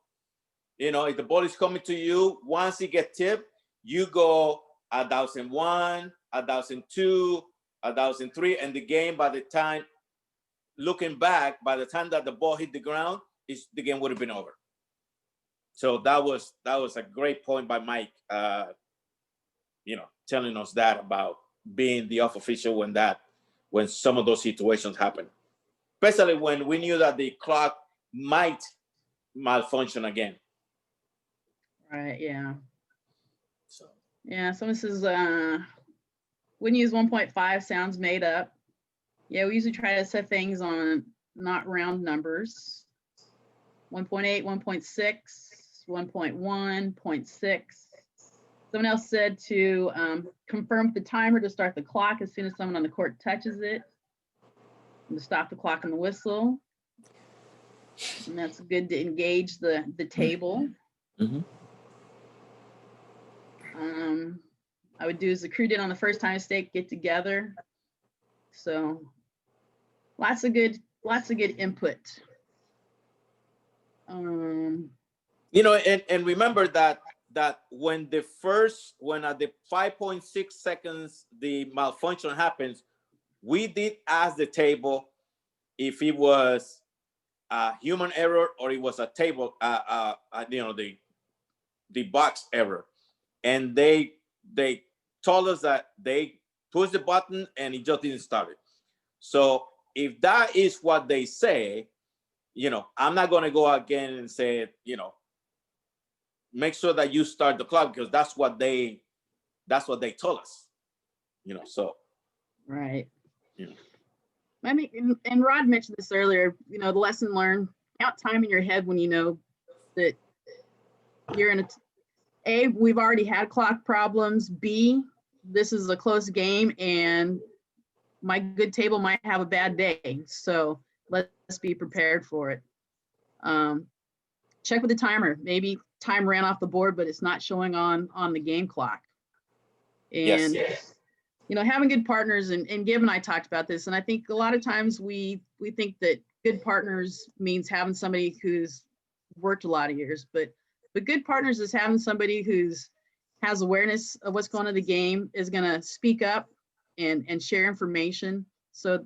You know, if the ball is coming to you, once it gets tipped, you go 1,001, 1,002, 1,003, and the game, by the time, looking back, by the time that the ball hit the ground, the game would have been over. So that was a great point by Mike, you know, telling us that about being the off official when some of those situations happen, especially when we knew that the clock might malfunction again. Right, yeah. So. Yeah, someone says, wouldn't use 1.5, sounds made up. Yeah, we usually try to set things on not round numbers. 1.8, 1.6, 1.1, 0.6. Someone else said to confirm the timer to start the clock as soon as someone on the court touches it, and to stop the clock and the whistle. And that's good to engage the table. Mm-hmm. I would do as the crew did on the first time stake get together. So lots of good input. You know, and remember that when at the 5.6 seconds the malfunction happens, we did ask the table if it was a human error or it was a table, you know, the box error, and they told us that they pushed the button and it just didn't start it. So if that is what they say, you know, I'm not going to go again and say, you know, make sure that you start the clock, because that's what they told us, you know. So right. Yeah. I mean, and Rod mentioned this earlier, you know, the lesson learned, count time in your head when you know that you're in A, we've already had clock problems. B, this is a close game and my good table might have a bad day. So let's be prepared for it. Check with the timer. Maybe time ran off the board, but it's not showing on the game clock. And yes. You know, having good partners, and Gib and I talked about this, and I think a lot of times we think that good partners means having somebody who's worked a lot of years, but good partners is having somebody who's has awareness of what's going on in the game, is going to speak up and share information. So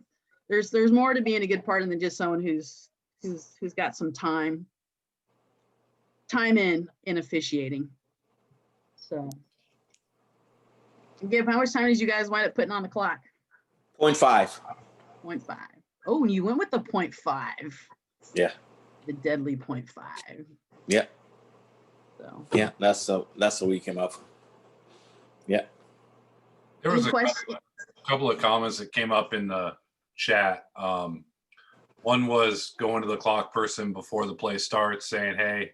there's more to being a good partner than just someone who's got some time in officiating. So, Gib, how much time did you guys wind up putting on the clock? 0.5. 0.5. Oh, and you went with the 0.5. Yeah. The deadly 0.5. Yeah. So. Yeah, that's what we came up with. Yeah. There was a couple of comments that came up in the chat. One was going to the clock person before the play starts, saying, hey,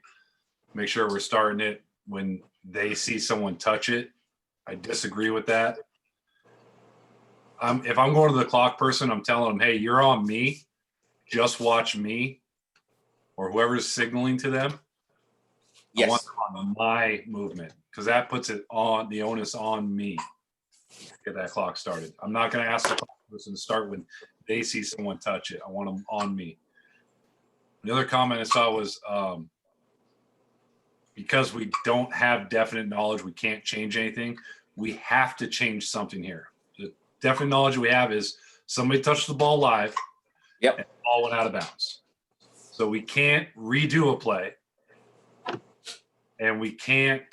make sure we're starting it when they see someone touch it. I disagree with that. If I'm going to the clock person, I'm telling them, hey, you're on me. Just watch me, or whoever's signaling to them. Yes. I want them on my movement, because that puts it on the onus on me to get that clock started. I'm not going to ask the clock person to start when they see someone touch it. I want them on me. The other comment I saw was because we don't have definite knowledge, we can't change anything. We have to change something here. The definite knowledge we have is somebody touched the ball live. Yep. And the ball went out of bounds. So we can't redo a play. And we can't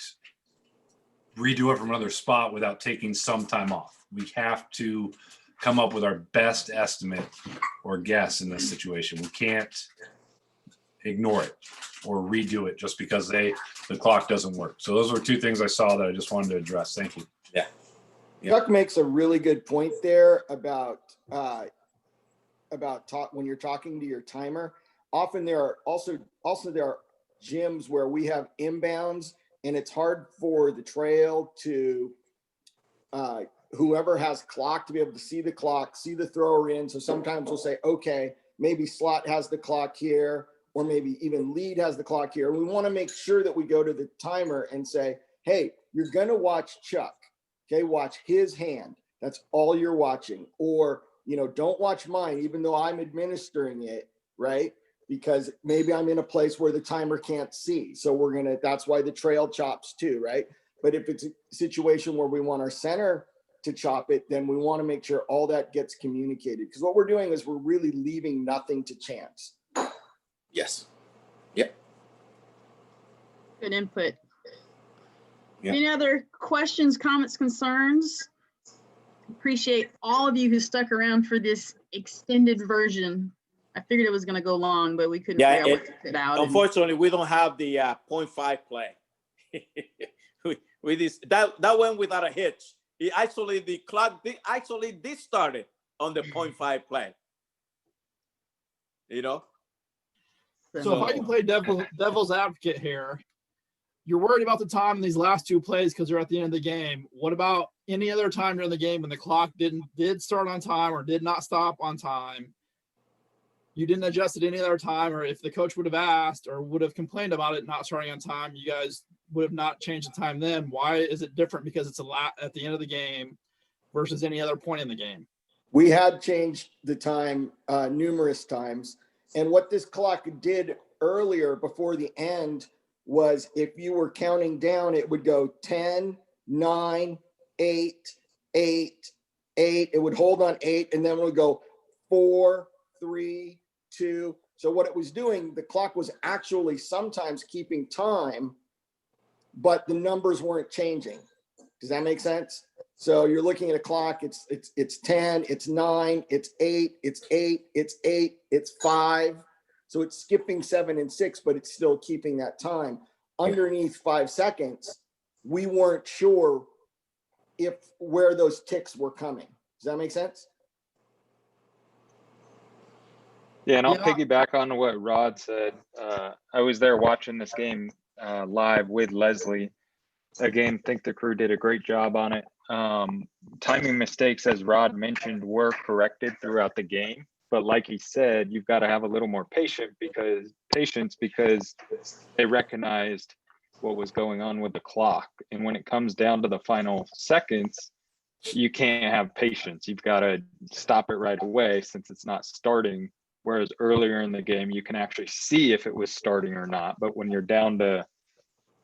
redo it from another spot without taking some time off. We have to come up with our best estimate or guess in this situation. We can't ignore it or redo it just because the clock doesn't work. So those were two things I saw that I just wanted to address. Thank you. Yeah. Chuck makes a really good point there about when you're talking to your timer. Often there are also there are gyms where we have inbounds, and it's hard for the trail to whoever has clock to be able to see the clock, see the thrower in. So sometimes we'll say, okay, maybe slot has the clock here, or maybe even lead has the clock here. We want to make sure that we go to the timer and say, hey, you're going to watch Chuck. Okay, watch his hand. That's all you're watching. Or, don't watch mine, even though I'm administering it, right? because maybe I'm in a place where the timer can't see. So that's why the trail chops too, right? But if it's a situation where we want our center to chop it, then we want to make sure all that gets communicated. Because what we're doing is we're really leaving nothing to chance. Yes. Yep. Good input. Yeah. Any other questions, comments, concerns? Appreciate all of you who stuck around for this extended version. I figured it was going to go long, but we couldn't figure out what to fit out. Unfortunately, we don't have the 0.5 play. That went without a hitch. The clock did started on the 0.5 play. You know. So if I can play devil's advocate here, you're worried about the time in these last two plays because they're at the end of the game. What about any other time during the game when the clock did start on time or did not stop on time? You didn't adjust at any other time, or if the coach would have asked or would have complained about it not starting on time, you guys would have not changed the time then. Why is it different because it's at the end of the game versus any other point in the game? We had changed the time numerous times. And what this clock did earlier before the end was if you were counting down, it would go 10, 9, 8, 8, 8. It would hold on 8, and then it would go 4, 3, 2. So what it was doing, the clock was actually sometimes keeping time, but the numbers weren't changing. Does that make sense? So you're looking at a clock, it's 10, it's 9, it's 8, it's 8, it's 8, it's 5. So it's skipping 7 and 6, but it's still keeping that time. Underneath 5 seconds, we weren't sure where those ticks were coming. Does that make sense? Yeah, and I'll piggyback on what Rod said. I was there watching this game live with Lezley. Again, think the crew did a great job on it. Timing mistakes, as Rod mentioned, were corrected throughout the game. But like he said, you've got to have a little more patience because they recognized what was going on with the clock. And when it comes down to the final seconds, you can't have patience. You've got to stop it right away since it's not starting. Whereas earlier in the game, you can actually see if it was starting or not. But when you're down to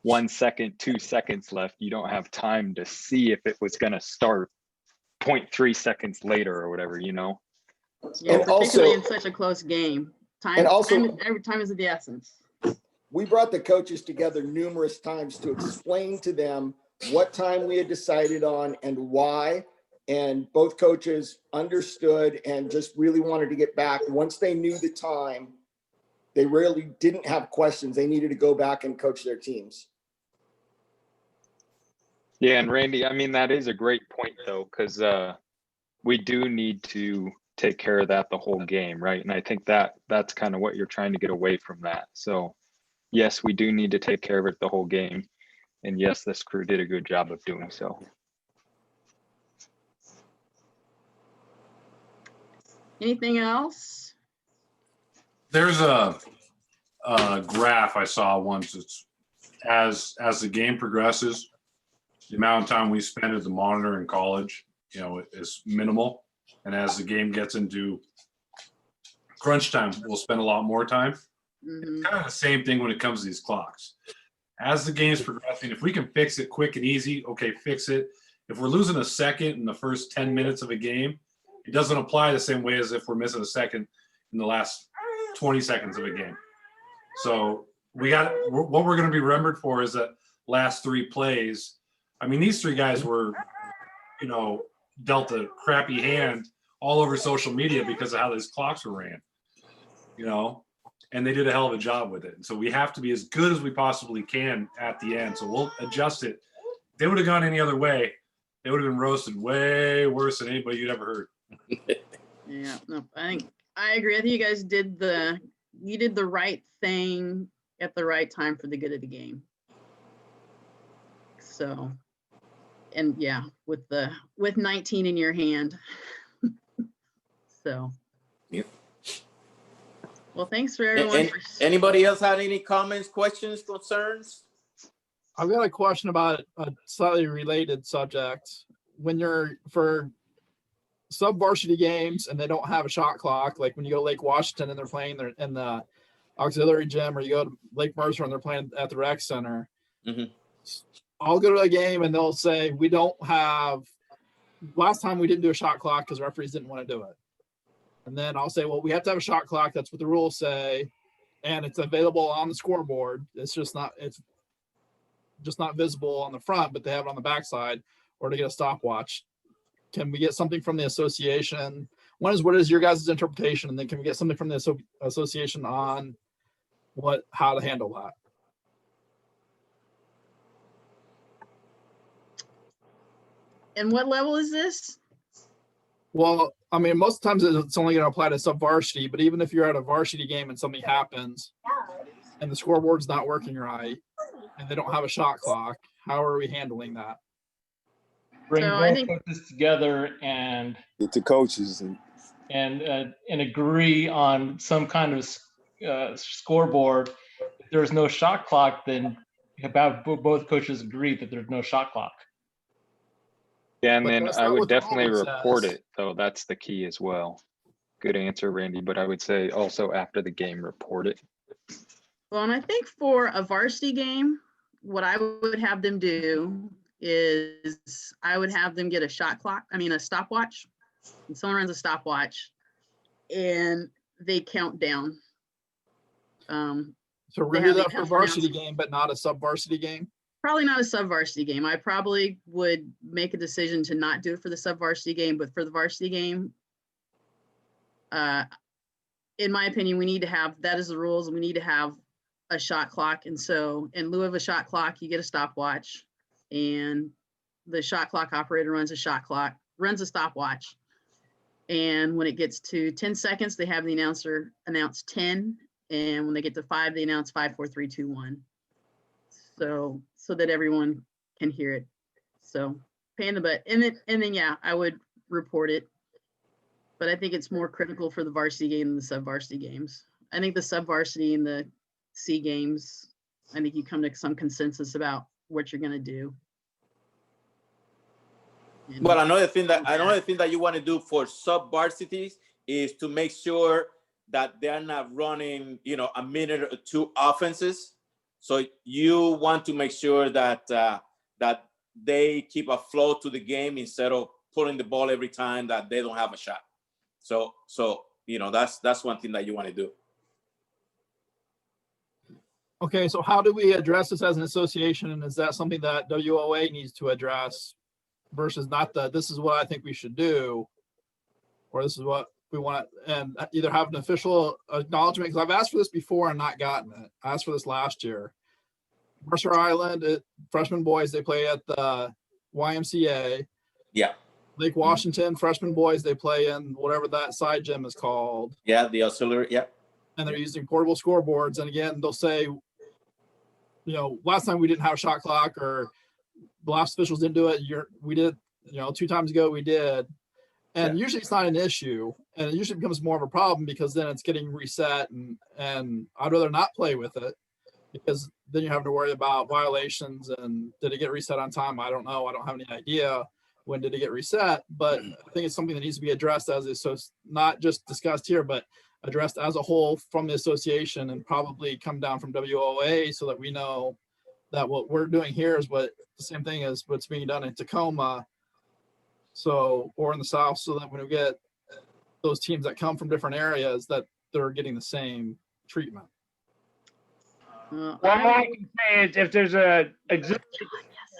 1 second, 2 seconds left, you don't have time to see if it was going to start 0.3 seconds later or whatever, you know? Yeah, And particularly also- in such a close game. And also- every time is of the essence. We brought the coaches together numerous times to explain to them what time we had decided on and why. And both coaches understood and just really wanted to get back. Once they knew the time, they really didn't have questions. They needed to go back and coach their teams. Yeah, and Randy, I mean, that is a great point though, because we do need to take care of that the whole game, right? And I think that's kind of what you're trying to get away from that. So yes, we do need to take care of it the whole game. And yes, this crew did a good job of doing so. Anything else? There's a graph I saw once. It's as the game progresses, the amount of time we spend at the monitor in college, is minimal. And as the game gets into crunch time, we'll spend a lot more time. It's kind of the same thing when it comes to these clocks. As the game's progressing, if we can fix it quick and easy, okay, fix it. If we're losing a second in the first 10 minutes of a game, it doesn't apply the same way as if we're missing a second in the last 20 seconds of a game. So what we're going to be remembered for is that last 3 plays. I mean, these 3 guys were, dealt a crappy hand all over social media because of how these clocks were ran, and they did a hell of a job with it. And so we have to be as good as we possibly can at the end. So we'll adjust it. If they would have gone any other way, they would have been roasted way worse than anybody you'd ever heard. Yeah, no, I agree. I think you guys did the right thing at the right time for the good of the game. So, and yeah, with 19 in your hand. So. Yep. Well, thanks for everyone. Anybody else had any comments, questions, concerns? I've got a question about a slightly related subject. When you're for sub-varsity games and they don't have a shot clock, like when you go to Lake Washington and they're playing in the auxiliary gym, or you go to Lake Mercer and they're playing at the rec center. Mhm. I'll go to a game and they'll say, we don't have, last time we didn't do a shot clock because referees didn't want to do it. And then I'll say, well, we have to have a shot clock. That's what the rules say. And it's available on the scoreboard. It's just not visible on the front, but they have it on the backside, or to get a stopwatch. Can we get something from the association? One is, what is your guys' interpretation? And then can we get something from the association on how to handle that? And what level is this? Well, I mean, most times it's only going to apply to sub-varsity, but even if you're at a varsity game and something happens and the scoreboard's not working right and they don't have a shot clock, how are we handling that? Bring So I both think- coaches together and Get the coaches and agree on some kind of scoreboard. If there's no shot clock, then about both coaches agree that there's no shot clock. Yeah, and But then that's I not would what the definitely rule report says. it, though. That's the key as well. Good answer, Randy, but I would say also after the game, report it. Well, and I think for a varsity game, what I would have them do is I would have them get a stopwatch. And someone runs a stopwatch and they count down. So we're They going to do have that the for a varsity announcer. game, but not a sub-varsity game? Probably not a sub-varsity game. I probably would make a decision to not do it for the sub-varsity game, but for the varsity game, in my opinion, we need to have, that is the rules, we need to have a shot clock. And so in lieu of a shot clock, you get a stopwatch, and the shot clock operator runs a stopwatch. And when it gets to 10 seconds, they have the announcer announce 10. And when they get to 5, they announce 5, 4, 3, 2, 1. So that everyone can hear it. So pain in the butt. And then yeah, I would report it. But I think it's more critical for the varsity game than the sub-varsity games. I think the sub-varsity and the C games, I think you come to some consensus about what you're gonna do. Well, another thing that you want to do for sub-varsities is to make sure that they're not running, a minute or two offenses. So you want to make sure that that they keep a flow to the game instead of pulling the ball every time that they don't have a shot. So that's one thing that you want to do. Okay, so how do we address this as an association? And is that something that WOA needs to address versus not this is what I think we should do, or this is what we want, and either have an official acknowledgement? Because I've asked for this before and not gotten it. I asked for this last year. Mercer Island, freshman boys, they play at the YMCA. Yeah. Lake Washington, freshman boys, they play in whatever that side gym is called. Yeah, the auxiliary, yeah. And they're using portable scoreboards. And again, they'll say, last time we didn't have a shot clock, or the last officials didn't do it. We did, 2 times ago we did. And usually it's not an issue. And it usually becomes more of a problem because then it's getting reset, and I'd rather not play with it, because then you're having to worry about violations and did it get reset on time? I don't know. I don't have any idea when did it get reset, but I think it's something that needs to be addressed not just discussed here, but addressed as a whole from the association, and probably come down from WOA so that we know that what we're doing here is the same thing as what's being done in Tacoma. Or in the South, so that when we get those teams that come from different areas, that they're getting the same treatment. Well, all I can say is if there's a auxiliary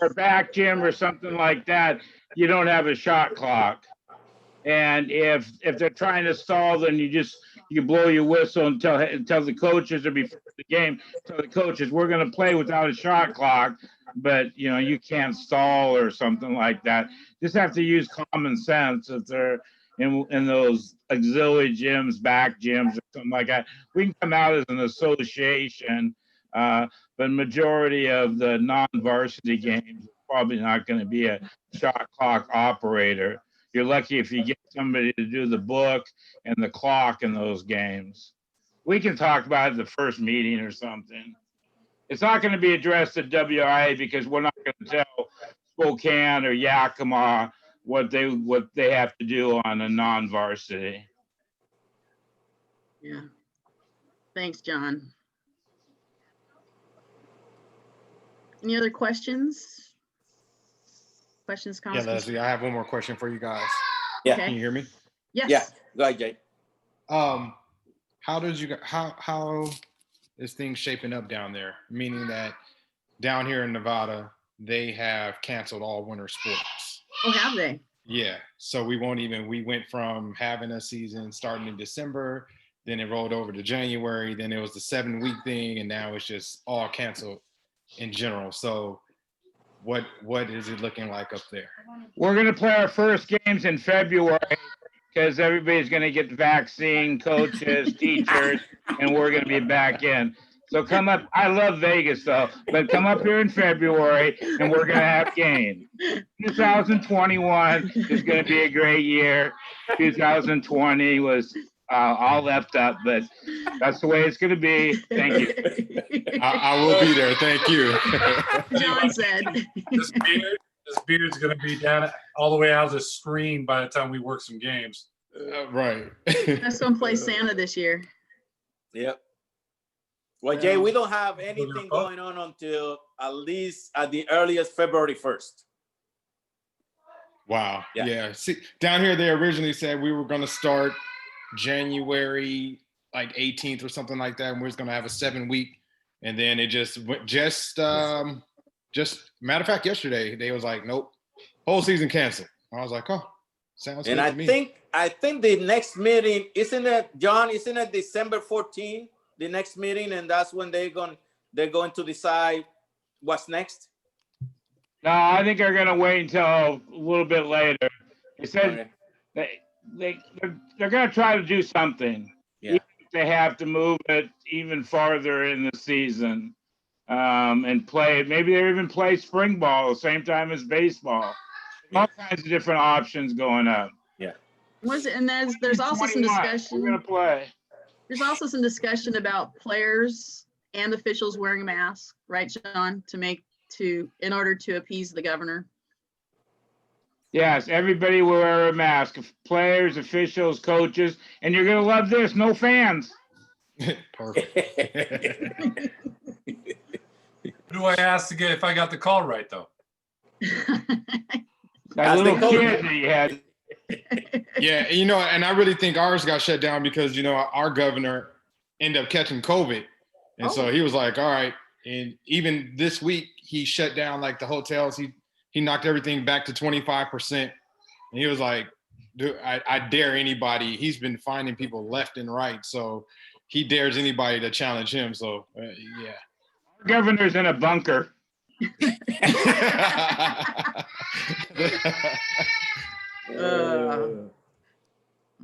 or back gym or something like that, you don't have a shot clock. And if they're trying to stall, then you blow your whistle and tell the coaches, or before the game, tell the coaches, we're going to play without a shot clock, but you can't stall or something like that. Just have to use common sense if they're in those auxiliary gyms, back gyms, or something like that. We can come out as an association, but majority of the non-varsity games probably not going to be a shot clock operator. You're lucky if you get somebody to do the book and the clock in those games. We can talk about it at the first meeting or something. It's not going to be addressed at WIA because we're not going to tell Spokane or Yakima what they have to do on a non-varsity. Yeah. Thanks, John. Any other questions? Questions, Yeah, comments? Leslie, I have one more question for you guys. Yeah. Okay. Can you hear me? Yes. Yeah, go ahead, Jay. How does you how is things shaping up down there? Meaning that down here in Nevada, they have canceled all winter sports. Oh, have they? Yeah. So we went from having a season starting in December, then it rolled over to January, then it was the 7-week thing, and now it's just all canceled in general. So what is it looking like up there? We're going to play our first games in February because everybody's going to get the vaccine, coaches, teachers, and we're going to be back in. So come up. I love Vegas though, but come up here in February and we're going to have games. 2021 is going to be a great year. 2020 was all left up, but that's the way it's going to be. Thank you. I will be there. Thank you. John said. This beard's going to be down all the way out of the screen by the time we work some games. Right. Let's go and play Santa this year. Yep. Well, Jay, we don't have anything going on until at least at the earliest February 1st. Wow. Yeah. See, down here, they originally said we were going to start January like 18th or something like that, and we was going to have a 7-week, and then it just matter of fact, yesterday they was like, nope, whole season canceled. I was like, oh, sounds good to me. I think the next meeting isn't it, John? Isn't it December 14th? The next meeting, and that's when they're going to decide what's next. No, I think they're going to wait until a little bit later. They said they're going to try to do something. Yeah. They have to move it even farther in the season and play it. Maybe they even play spring ball at the same time as baseball. All kinds of different options going up. Yeah. Was it? And there's also some discussion. We're going to play. There's also some discussion about players and officials wearing masks, right, John, in order to appease the governor. Yes, everybody will wear a mask. Players, officials, coaches, and you're gonna love this. No fans. Perfect. Who do I ask to get if I got the call right though? That little kid that you had. Yeah, and I really think ours got shut down because our governor ended up catching COVID, and so he was like, all right. And even this week, he shut down like the hotels. He knocked everything back to 25%, and he was like, dude, I dare anybody. He's been finding people left and right, so he dares anybody to challenge him. So yeah, Our governor's in a bunker.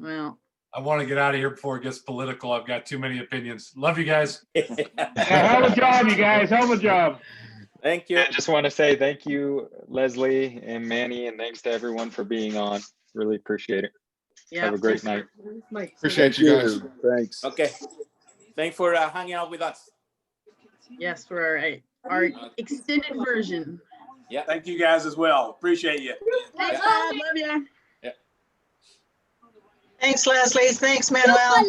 Well, I want to get out of here before it gets political. I've got too many opinions. Love you guys. Hell of a job, you guys. Hell of a job. Thank you. I just want to say thank you, Lezley and Manny, and thanks to everyone for being on. Really appreciate it. Yeah. Have a great night. Appreciate you guys. Thanks. Okay. Thanks for hanging out with us. yes, for our extended version. Yeah. Thank you guys as well. Appreciate you. Thanks, Bob. Love you. Thanks, Leslie. Thanks, Manuel.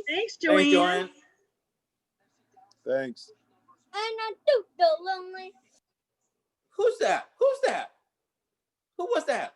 Thanks, Joanne. Hey, Joanne. Thanks. Who's that? Who was that?